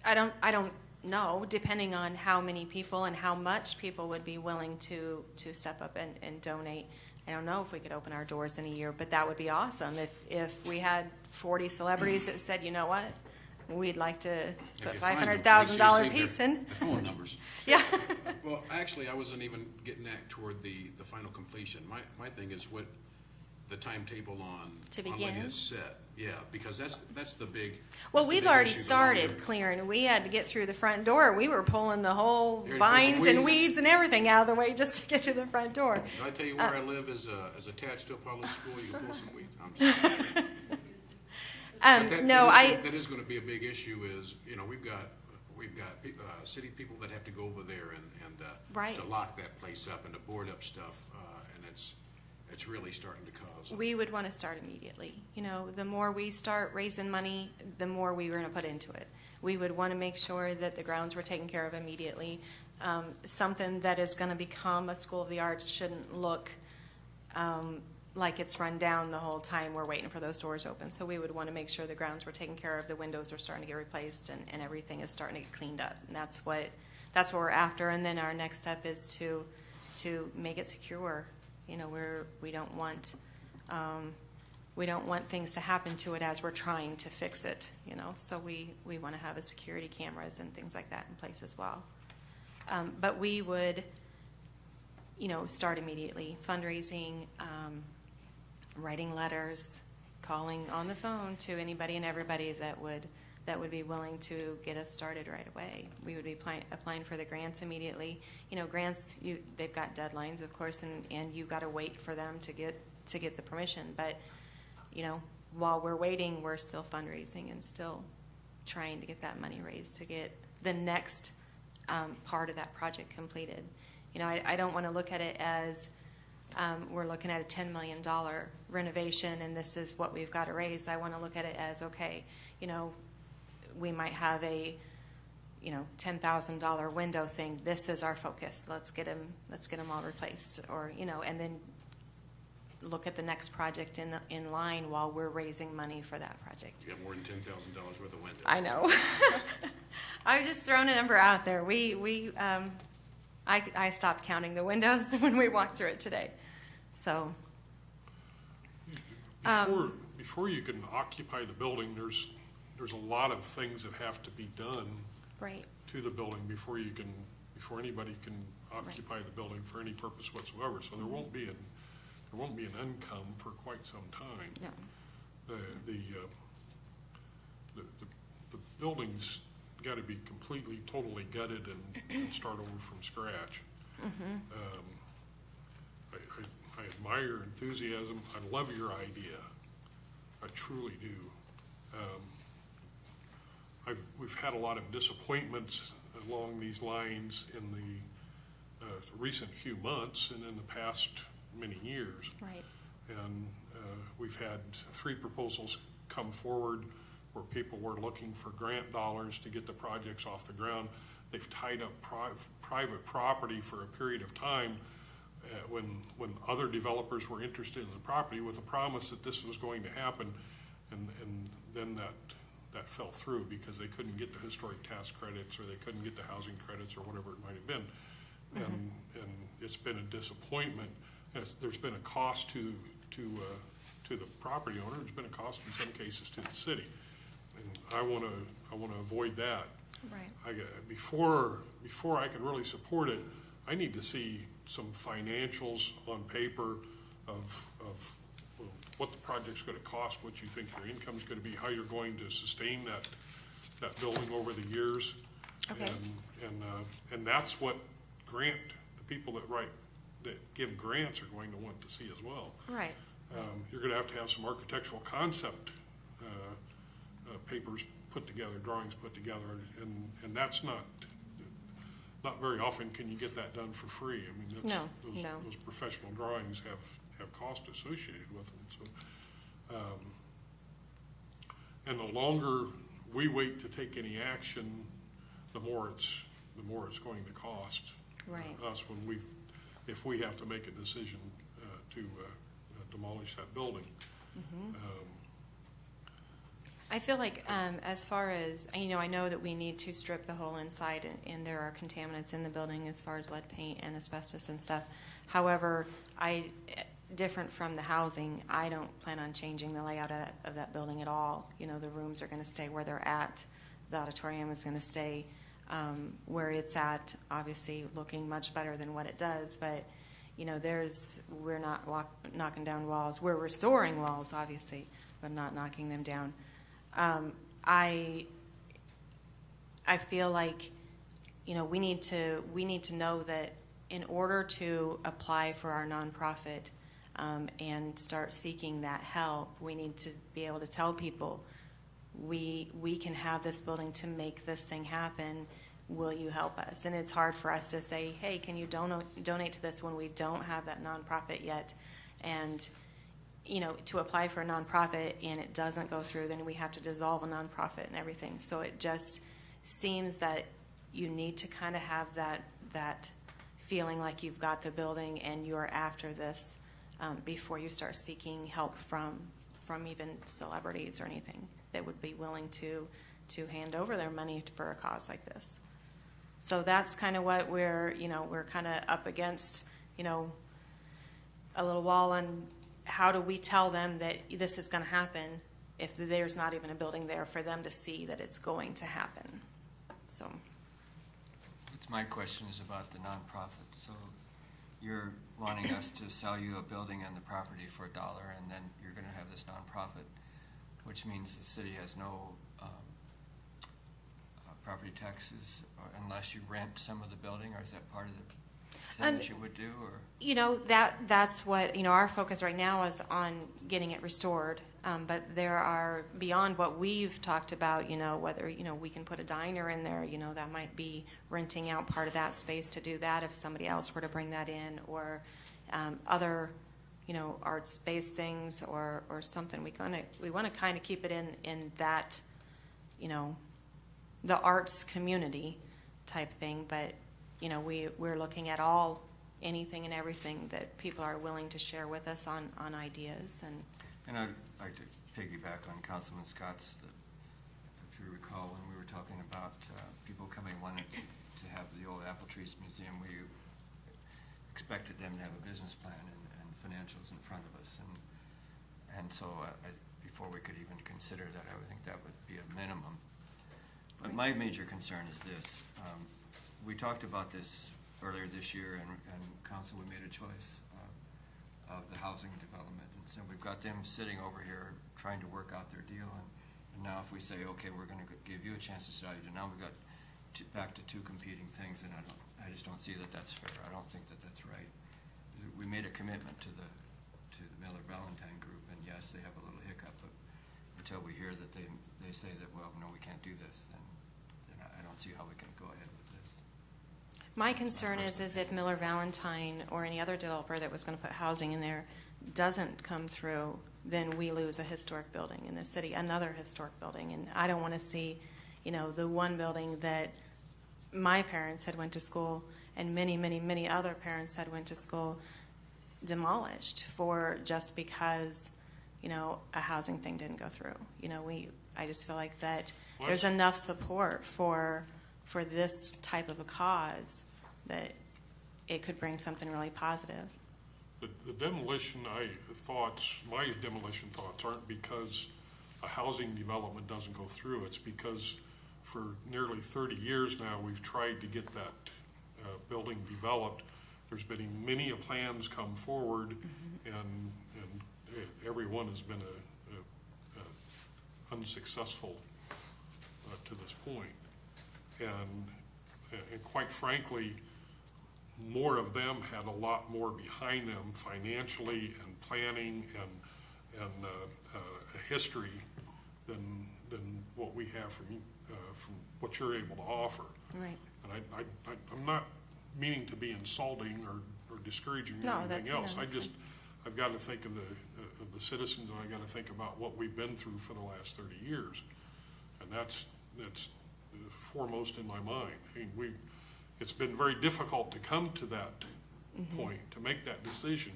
I don't know, depending on how many people and how much people would be willing to step up and donate. I don't know if we could open our doors in a year, but that would be awesome if we had 40 celebrities that said, you know what, we'd like to put $500,000 piece in. The phone numbers. Yeah. Well, actually, I wasn't even getting that toward the final completion. My thing is the timetable on To when begin? it's set. Yeah, because that's the big. Well, that's the we've big already issue. The started longer- clearing. We had to get through the front door. We were pulling the whole You're vines putting and weeds. weeds and everything out of the way just to get to the front door. Did I tell you where I live is attached to a public school? You can pull some weeds. I'm just kidding. But that is going to be a big issue. Is we've got city people that have to go over there and Right. to lock that place up and to board up stuff, and it's really starting to cause. We would want to start immediately. The more we start raising money, the more we were going to put into it. We would want to make sure that the grounds were taken care of immediately. Something that is going to become a school of the arts shouldn't look like it's run down the whole time we're waiting for those doors open. So we would want to make sure the grounds were taken care of, the windows are starting to get replaced, and everything is starting to get cleaned up. And that's what we're after. And then our next step is to make it secure. We don't want things to happen to it as we're trying to fix it. So we want to have a security cameras and things like that in place as well. But we would, start immediately, fundraising, writing letters, calling on the phone to anybody and everybody that would be willing to get us started right away. We would be applying for the grants immediately. Grants, they've got deadlines, of course, and you've got to wait for them to get the permission. But, while we're waiting, we're still fundraising and still trying to get that money raised to get the next part of that project completed. I don't want to look at it as we're looking at a $10 million renovation and this is what we've got to raise. I want to look at it as, okay, we might have a $10,000 window thing. This is our focus. Let's get them all replaced, or and then look at the next project in line while we're raising money for that project. You got more than $10,000 worth of windows. I know. I was just throwing a number out there. I stopped counting the windows when we walked through it today. So Before you can occupy the building, there's a lot of things that have to be done right. to the building before anybody can occupy the building for any purpose whatsoever. So there won't be an income for quite some time. No. The building's got to be completely, totally gutted and start over from scratch. I admire your enthusiasm. I love your idea. I truly do. We've had a lot of disappointments along these lines in the recent few months and in the past many years. Right. And we've had 3 proposals come forward where people were looking for grant dollars to get the projects off the ground. They've tied up private property for a period of time when other developers were interested in the property with a promise that this was going to happen, and then that fell through because they couldn't get the historic tax credits or they couldn't get the housing credits or whatever it might have been. And it's been a disappointment. There's been a cost to the property owner. There's been a cost in some cases to the city, and I want to avoid that. Right. Before I can really support it, I need to see some financials on paper of what the project's going to cost, what you think your income's going to be, how you're going to sustain that building over the years. Okay. And that's what the people that give grants are going to want to see as well. Right. You're going to have some architectural concept papers put together, drawings put together, and that's not very often can you get that done for free. I mean, those professional drawings have cost associated with them. So, and the longer we wait to take any action, the more it's going to cost us if we have to make a decision to demolish that building. I feel like as far as, I know that we need to strip the whole inside and there are contaminants in the building as far as lead paint and asbestos and stuff. However, different from the housing, I don't plan on changing the layout of that building at all. The rooms are going to stay where they're at. The auditorium is going to stay where it's at, obviously looking much better than what it does. But, we're not knocking down walls. We're restoring walls, obviously, but not knocking them down. I feel like, we need to know that in order to apply for our nonprofit and start seeking that help, we need to be able to tell people, we can have this building to make this thing happen. Will you help us? And it's hard for us to say, hey, can you donate to this when we don't have that nonprofit yet? And, to apply for a nonprofit and it doesn't go through, then we have to dissolve a nonprofit and everything. So it just seems that you need to kind of have that feeling like you've got the building and you're after this before you start seeking help from even celebrities or anything that would be willing to hand over their money for a cause like this. So that's kind of what we're kind of up against, a little wall on how do we tell them that this is going to happen if there's not even a building there for them to see that it's going to happen. So My question is about the nonprofit. So you're wanting us to sell you a building and the property for $1, and then you're going to have this nonprofit, which means the city has no property taxes unless you rent some of the building, or is that part of the thing that you would do? Or that's what our focus right now is on getting it restored. But there are, beyond what we've talked about, whether we can put a diner in there, that might be renting out part of that space to do that if somebody else were to bring that in, or other art space things or something. We want to kind of keep it in that the arts community type thing, but we're looking at anything and everything that people are willing to share with us on ideas. And I'd like to piggyback on Councilman Scott's, if you recall, when we were talking about people wanting to have the old apple trees museum, we expected them to have a business plan and financials in front of us, and so before we could even consider that, I would think that would be a minimum. But my major concern is this. We talked about this earlier this year, and Council, we made a choice of the housing development. And so we've got them sitting over here trying to work out their deal. And now if we say, okay, we're going to give you a chance to decide, and now we've got back to two competing things, and I just don't see that that's fair. I don't think that that's right. We made a commitment to the Miller Valentine group, and yes, they have a little hiccup, but until we hear that they say that, well, no, we can't do this, then I don't see how we can go ahead with this. My concern is if Miller Valentine or any other developer that was going to put housing in there doesn't come through, then we lose a historic building in the city, another historic building. And I don't want to see, the one building that my parents had went to school and many, many, many other parents had went to school demolished just because, a housing thing didn't go through. I just feel like that there's enough support for this type of a cause that it could bring something really positive. The demolition my demolition thoughts aren't because a housing development doesn't go through. It's because for nearly 30 years now, we've tried to get that building developed. There's been many plans come forward, and every one has been unsuccessful to this point. And quite frankly, more of them had a lot more behind them financially and planning and a history than what we have from what you're able to offer. Right. And I'm not meaning to be insulting or discouraging or anything else. I've got to think of the citizens, and I got to think about what we've been through for the last 30 years, and that's foremost in my mind. I mean, it's been very difficult to come to that point, to make that decision,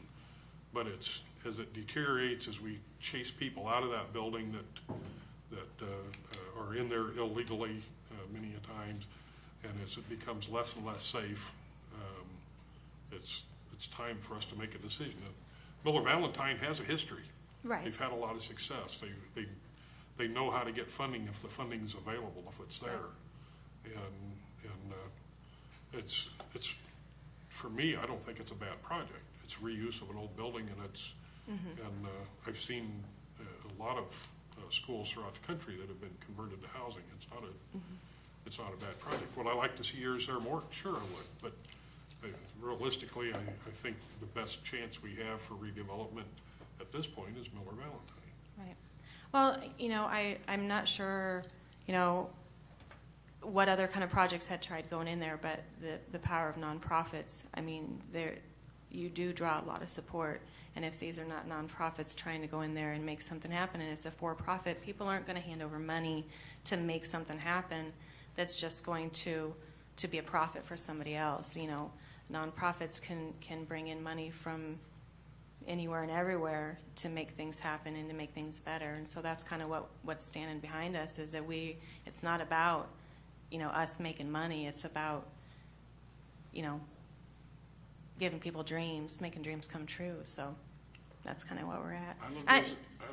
but as it deteriorates, as we chase people out of that building that are in there illegally many a times, and as it becomes less and less safe, it's time for us to make a decision. Miller Valentine has a history. Right. They've had a lot of success. They know how to get funding if the funding's available, if it's there. And it's for me, I don't think it's a bad project. It's reuse of an old building, and it's, and I've seen a lot of schools throughout the country that have been converted to housing. It's not a, it's not a bad project. Would I like to see yours there more? Sure I would, but realistically, I think the best chance we have for redevelopment at this point is Miller Valentine. Right. Well, you know, I'm not sure, you know, what other kind of projects had tried going in there, but the power of nonprofits, I mean, you do draw a lot of support. And if these are not nonprofits trying to go in there and make something happen, and it's a for-profit, people aren't going to hand over money to make something happen that's just going to be a profit for somebody else. You know, nonprofits can bring in money from anywhere and everywhere to make things happen and to make things better. And so that's kind of what's standing behind us, is that it's not about, you know, us making money. It's about, you know, giving people dreams, making dreams come true. So that's kind of what we're at. I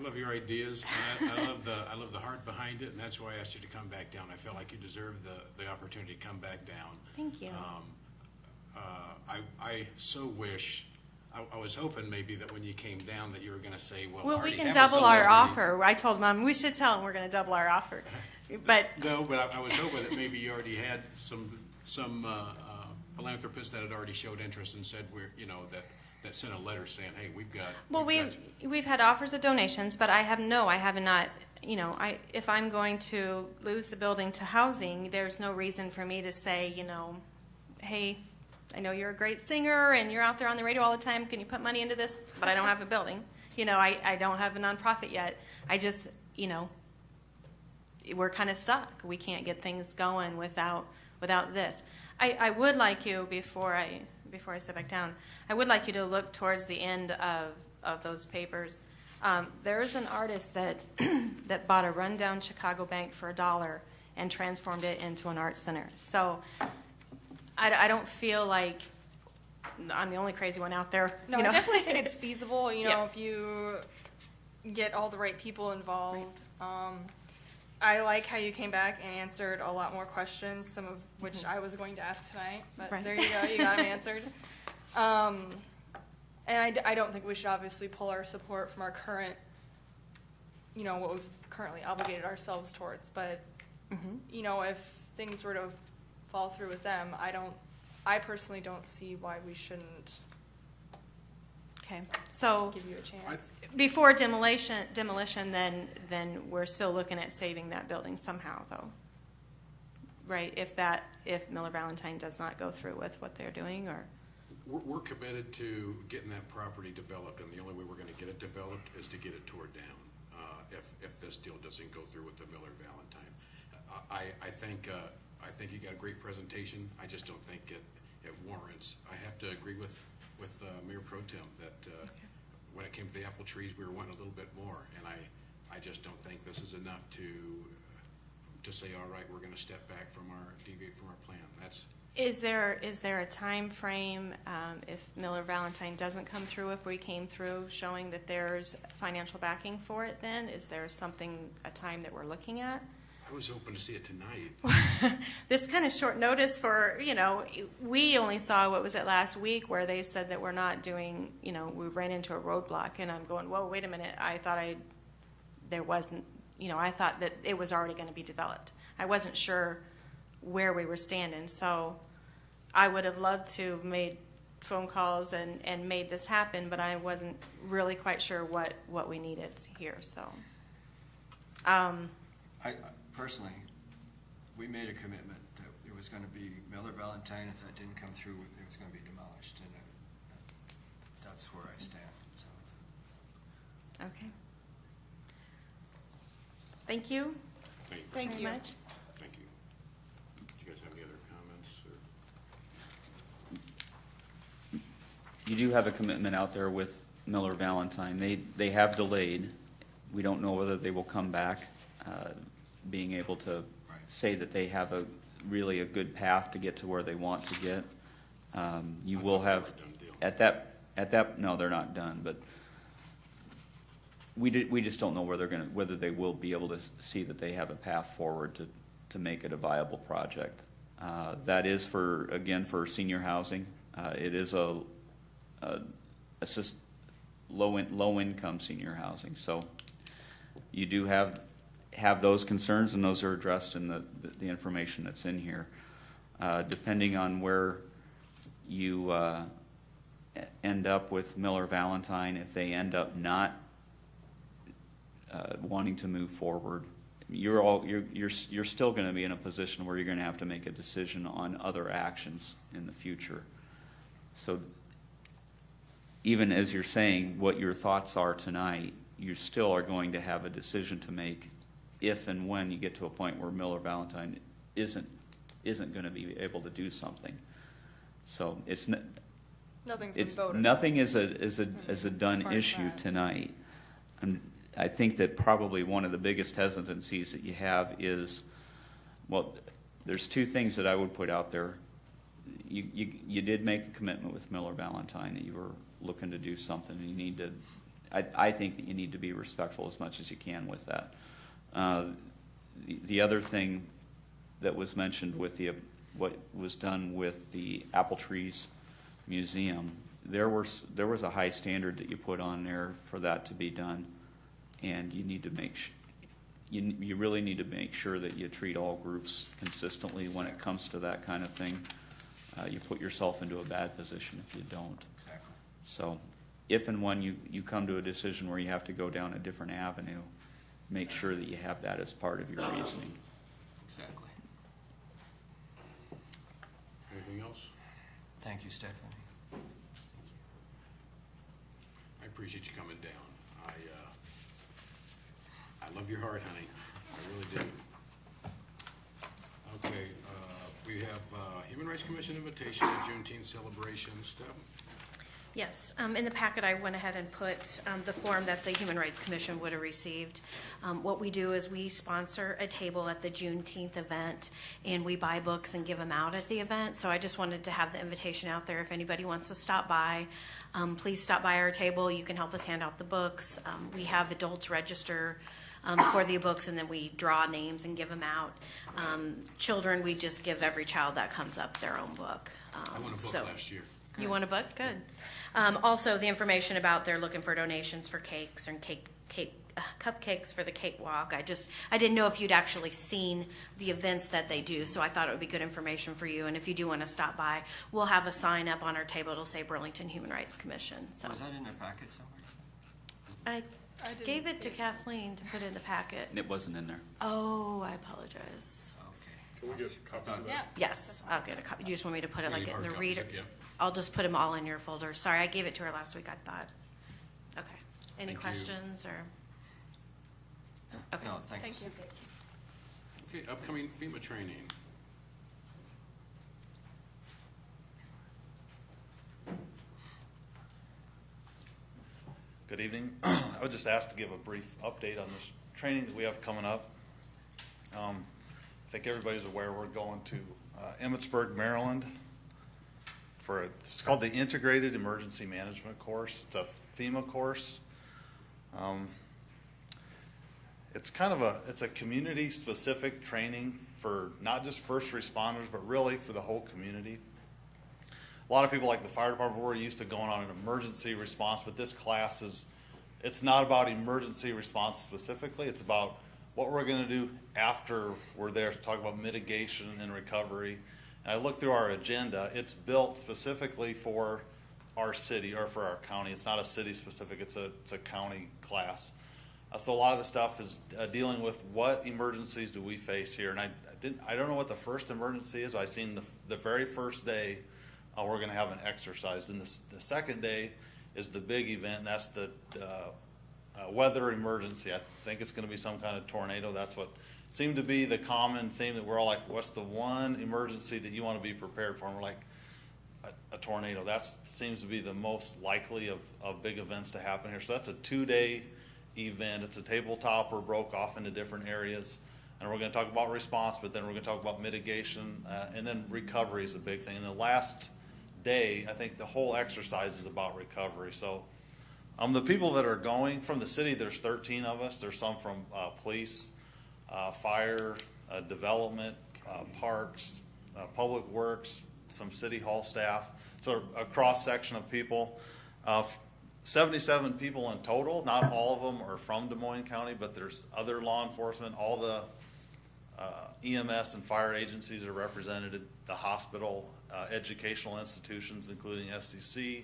love your ideas. And I love the heart behind it, and that's why I asked you to come back down. I felt like you deserved the opportunity to come back down. Thank you. I so wish. I was hoping maybe that when you came down that you were going to say, well, Well, I we already can have a double our celebrity. offer. I told Mom we should tell them we're going to double our offer. But No, but I was hoping that maybe you already had some philanthropists that had already showed interest and said that sent a letter saying, hey, we've got. well, we've had offers of donations, but I have not. You know, if I'm going to lose the building to housing, there's no reason for me to say, you know, hey, I know you're a great singer and you're out there on the radio all the time. Can you put money into this? But I don't have a building. You know, I don't have a nonprofit yet. I just, you know, we're kind of stuck. We can't get things going without this. I would like you, before I sit back down, I would like you to look towards the end of those papers. There is an artist that that bought a rundown Chicago bank for $1 and transformed it into an art center. So I don't feel like I'm the only crazy one out there. No, you know? I definitely think it's feasible, you know, Yeah. if you get all the right people involved. I like how you came back and answered a lot more questions, some of which I was going to ask tonight, but Right. there you go, you got them answered. And I don't think we should obviously pull our support from our current, you know, what we've currently obligated ourselves towards, but, you know, if things were to fall through with them, I personally don't see why we shouldn't Okay, so give you a chance. before demolition, then we're still looking at saving that building somehow, though, right? If Miller Valentine does not go through with what they're doing, or We're committed to getting that property developed, and the only way we're going to get it developed is to get it tore down. If this deal doesn't go through with the Miller Valentine, I think you got a great presentation. I just don't think it warrants. I have to agree with Mayor Pro Tem that when it came to the apple trees, we were wanting a little bit more, and I just don't think this is enough to say, all right, we're going to step back deviate from our plan. is there a time frame if Miller Valentine doesn't come through? If we came through showing that there's financial backing for it, then is there a time that we're looking at? I was hoping to see it tonight. This kind of short notice for, you know, we only saw, what was it, last week, where they said that we're not doing, you know, we ran into a roadblock, and I'm going, whoa, wait a minute, I thought there wasn't, you know, I thought that it was already going to be developed. I wasn't sure where we were standing, so I would have loved to have made phone calls and made this happen, but I wasn't really quite sure what we needed here, so. I personally, we made a commitment that it was going to be Miller Valentine. If that didn't come through, it was going to be demolished, and that's where I stand. So. Okay. Thank you Thank very you. much. Thank you. Do you guys have any other comments? Or? You do have a commitment out there with Miller Valentine. They have delayed. We don't know whether they will come back, being able to say that they have really a good path to get to where they want to get. You will have, at that, no, they're not done, but we just don't know whether they will be able to see that they have a path forward to make it a viable project. That is for senior housing. It is a low-income senior housing. So you do have those concerns, and those are addressed in the information that's in here. Depending on where you end up with Miller Valentine, if they end up not wanting to move forward, you're still going to be in a position where you're going to have to make a decision on other actions in the future. So even as you're saying what your thoughts are tonight, you still are going to have a decision to make if and when you get to a point where Miller Valentine isn't going to be able to do something. So Nothing's been voted. Nothing is a done far as issue that. tonight. And I think that probably one of the biggest hesitancies that you have is, well, there's two things that I would put out there. You did make a commitment with Miller Valentine that you were looking to do something, and you need to, I think that you need to be respectful as much as you can with that. The other thing that was mentioned with what was done with the apple trees museum, there was a high standard that you put on there for that to be done, and you need to you really need to make sure that you treat all groups consistently when it comes to that kind of thing. You put yourself into a bad position if you don't. Exactly. So if and when you come to a decision where you have to go down a different avenue, make sure that you have that as part of your reasoning. Exactly. Anything else? Thank you, Stephanie. I appreciate you coming down. I love your heart, honey. I really do. Okay, we have Human Rights Commission invitation to Juneteenth celebration. Steph? Yes, in the packet I went ahead and put the form that the Human Rights Commission would have received. What we do is we sponsor a table at the Juneteenth event, and we buy books and give them out at the event. So I just wanted to have the invitation out there. If anybody wants to stop by, please stop by our table. You can help us hand out the books. We have adults register for the books, and then we draw names and give them out. Children, we just give every child that comes up their own book. I won a book last year. You want a book? Good. Also, the information about they're looking for donations for cakes and cupcakes for the cake walk. I didn't know if you'd actually seen the events that they do, so I thought it would be good information for you. And if you do want to stop by, we'll have a sign up on our table. It'll say Burlington Human Rights Commission. So Was that in a packet somewhere? I I didn't gave it to see Kathleen to put in the packet. It wasn't in there. Oh, I apologize. Okay. Can we get copies of that? Yeah. Yes, I'll get a copy. You just want me to put it We like need in hard the copies, reader? yeah. I'll just put them all in your folder. Sorry, I gave it to her last week, I thought. Okay. Any Thank you. questions or? Okay. No, thank you. Thank you. Okay, upcoming FEMA training. Good evening. I was just asked to give a brief update on this training that we have coming up. I think everybody's aware we're going to Emmitsburg, Maryland it's called the Integrated Emergency Management Course. It's a FEMA course. It's kind of it's a community specific training for not just first responders, but really for the whole community. A lot of people like the fire department, we're used to going on an emergency response, but this class it's not about emergency response specifically. It's about what we're going to do after we're there to talk about mitigation and recovery. And I looked through our agenda. It's built specifically for our city or for our county. It's not a city specific, it's a county class. So a lot of the stuff is dealing with what emergencies do we face here. And I don't know what the first emergency is, but I seen the very first day we're going to have an exercise. And the second day is the big event, and that's the weather emergency. I think it's going to be some kind of tornado. That's what seemed to be the common theme, that we're all like, what's the one emergency that you want to be prepared for? And we're like, a tornado. That seems to be the most likely of big events to happen here. So that's a 2-day event. It's a tabletop. We're broke off into different areas. And we're going to talk about response, but then we're going to talk about mitigation, and then recovery is a big thing. And the last day, I think the whole exercise is about recovery. So the people that are going from the city, there's 13 of us. There's some from police, fire, development, parks, public works, some city hall staff. It's a cross-section of people. 77 people in total. Not all of them are from Des Moines County, but there's other law enforcement. All the EMS and fire agencies are represented, the hospital, educational institutions, including SCC,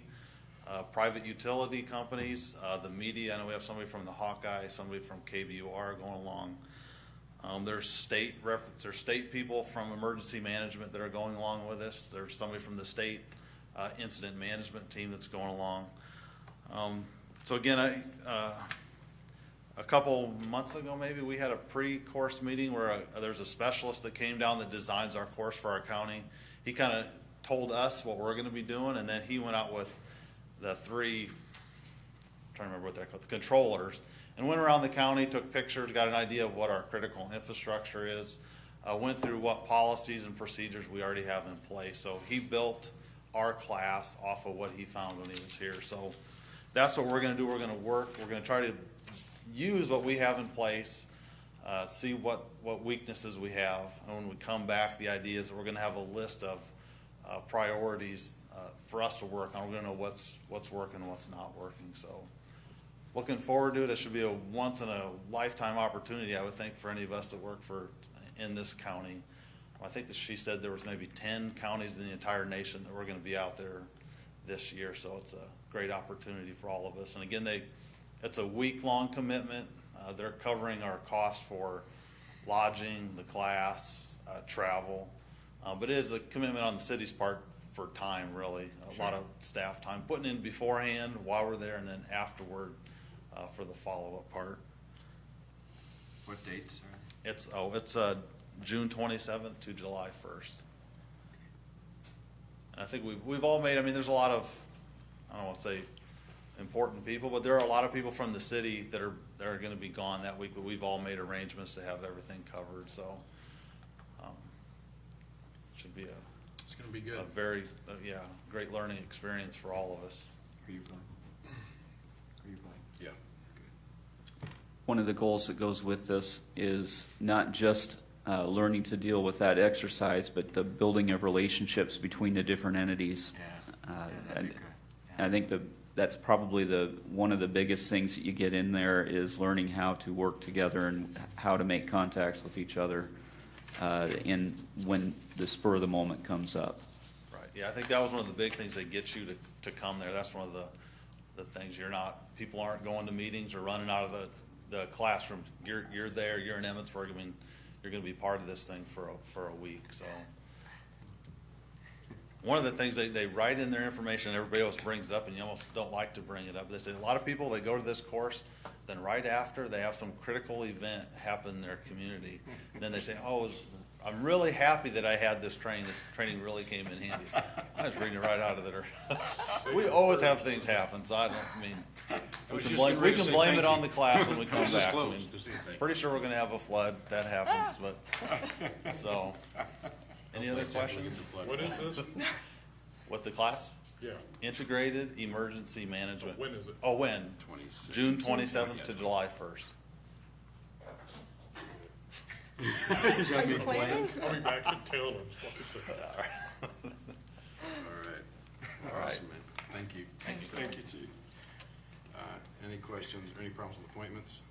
private utility companies, the media. I know we have somebody from the Hawkeye, somebody from KBUR going along. There's state people from emergency management that are going along with us. There's somebody from the state incident management team that's going along. So again, a couple months ago maybe, we had a pre-course meeting where there's a specialist that came down that designs our course for our county. He kind of told us what we're going to be doing, and then he went out with the three, I'm trying to remember what they're called, the controllers, and went around the county, took pictures, got an idea of what our critical infrastructure is, went through what policies and procedures we already have in place. So he built our class off of what he found when he was here. So that's what we're going to do. We're going to work. We're going to try to use what we have in place, see what weaknesses we have, and when we come back, the idea is that we're going to have a list of priorities for us to work on. We're going to know what's working and what's not working. So looking forward to it. It should be a once-in-a-lifetime opportunity, I would think, for any of us that work in this county. I think that she said there was maybe 10 counties in the entire nation that were going to be out there this year, so it's a great opportunity for all of us. And again, it's a week-long commitment. They're covering our costs for lodging, the class, travel, but it is a commitment on the city's part for time, really. A lot of staff time, putting in beforehand while we're there, and then afterward for the follow-up part. What dates are? It's June 27th to July 1st. And I think we've all made, I mean, there's a lot of, I don't want to say important people, but there are a lot of people from the city that are going to be gone that week, but we've all made arrangements to have everything covered. So should be It's going to be good. a very, great learning experience for all of us. Are you going? Are you going? Yeah. One of the goals that goes with this is not just learning to deal with that exercise, but the building of relationships between the different entities. And I think that's probably one of the biggest things that you get in there is learning how to work together and how to make contacts with each other when the spur of the moment comes up. Right. Yeah, I think that was one of the big things that get you to come there. That's one of the things. People aren't going to meetings or running out of the classroom. You're there. You're in Emmitsburg. I mean, you're going to be part of this thing for a week. So one of the things they write in their information, everybody else brings it up, and you almost don't like to bring it up. They say a lot of people, they go to this course, then right after they have some critical event happen in their community. And then they say, oh, I'm really happy that I had this training. This training really came in handy. I was reading it right out of there. We always have things happen, so we can blame it on the class when we come back. Pretty sure we're going to have a flood. That happens, but so. Any other questions? When is this? What the class? Yeah. Integrated Emergency Management. When is it? Oh, when? 26th. June 27th to July 1st. Are you planning? I'll be back in town on Wednesday. All right. Awesome, man. Thank you. Thank you, Chief. Any questions or any problems with appointments?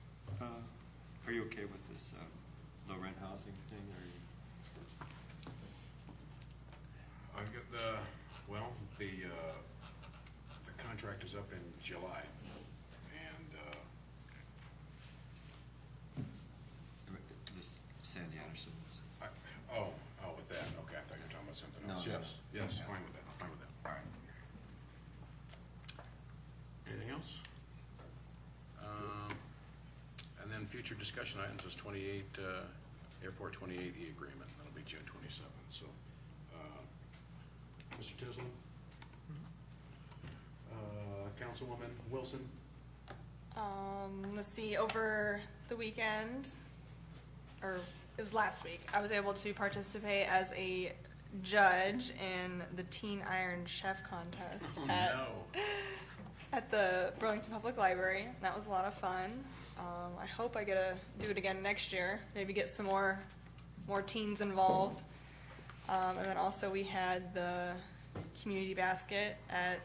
Are you okay with this low rent housing thing? I've got the contract is up in July, and This Sandy Anderson. with that, okay, I thought you were talking about something No, else. no. Yes, fine with that, All right. Anything else? And then future discussion items is 28, Airport 28E agreement, that'll be June 27th, so. Mr. Tisland? Councilwoman Wilson? Let's see, over the weekend, or it was last week, I was able to participate as a judge in the Teen Iron Chef contest at the Burlington Public Library. That was a lot of fun. I hope I get to do it again next year, maybe get some more teens involved. And then also we had the community basket at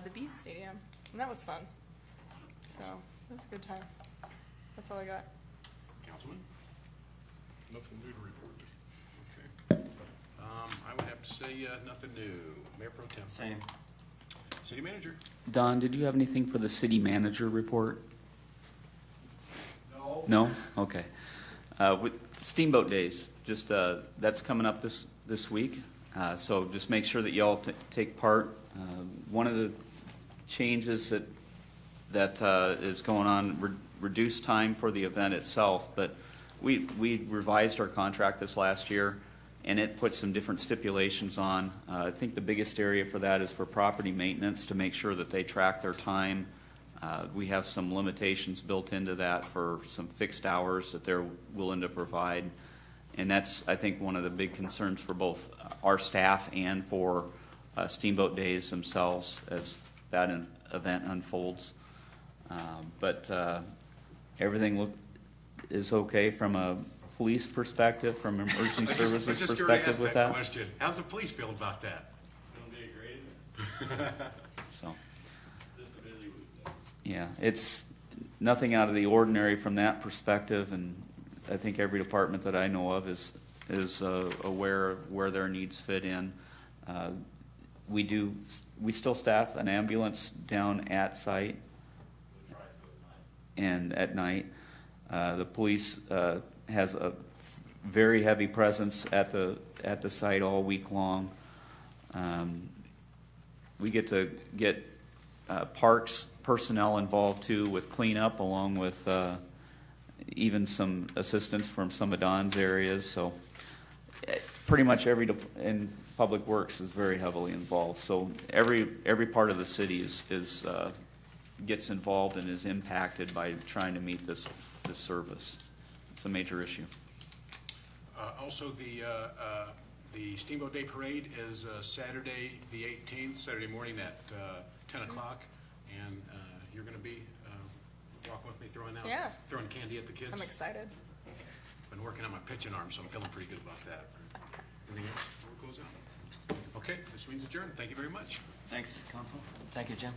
the Beast Stadium, and that was fun. So it was a good time. That's all I got. Councilman? Nothing new to report. Okay. I would have to say, nothing new. Mayor Pro Tem? Same. City Manager? Don, did you have anything for the city manager report? No. No? Okay. With Steamboat Days, just, that's coming up this week. So just make sure that y'all take part. One of the changes that is going on, reduced time for the event itself, but we revised our contract this last year, and it put some different stipulations on. I think the biggest area for that is for property maintenance, to make sure that they track their time. We have some limitations built into that for some fixed hours that they're willing to provide. And that's, I think, one of the big concerns for both our staff and for Steamboat Days themselves as that event unfolds. But everything is okay from a police perspective, from an emergency services perspective with that. Question. How's the police feel about that? So, yeah, it's nothing out of the ordinary from that perspective, and I think every department that I know of is aware of where their needs fit in. We still staff an ambulance down at site and at night. The police has a very heavy presence at the site all week long. We get to get parks personnel involved too with cleanup, along with even some assistance from some of Don's areas. So pretty much in Public Works is very heavily involved. So every part of the city is gets involved and is impacted by trying to meet this service. It's a major issue. Also, the Steamboat Day Parade is Saturday the 18th, Saturday morning at 10 o'clock, and you're going to be walking with me, throwing candy at the kids. I'm excited. Been working on my pitching arm, so I'm feeling pretty good about that. Anything else before we close out? Okay, this means adjourned. Thank you very much. Thanks, Council. Thank you, Jim.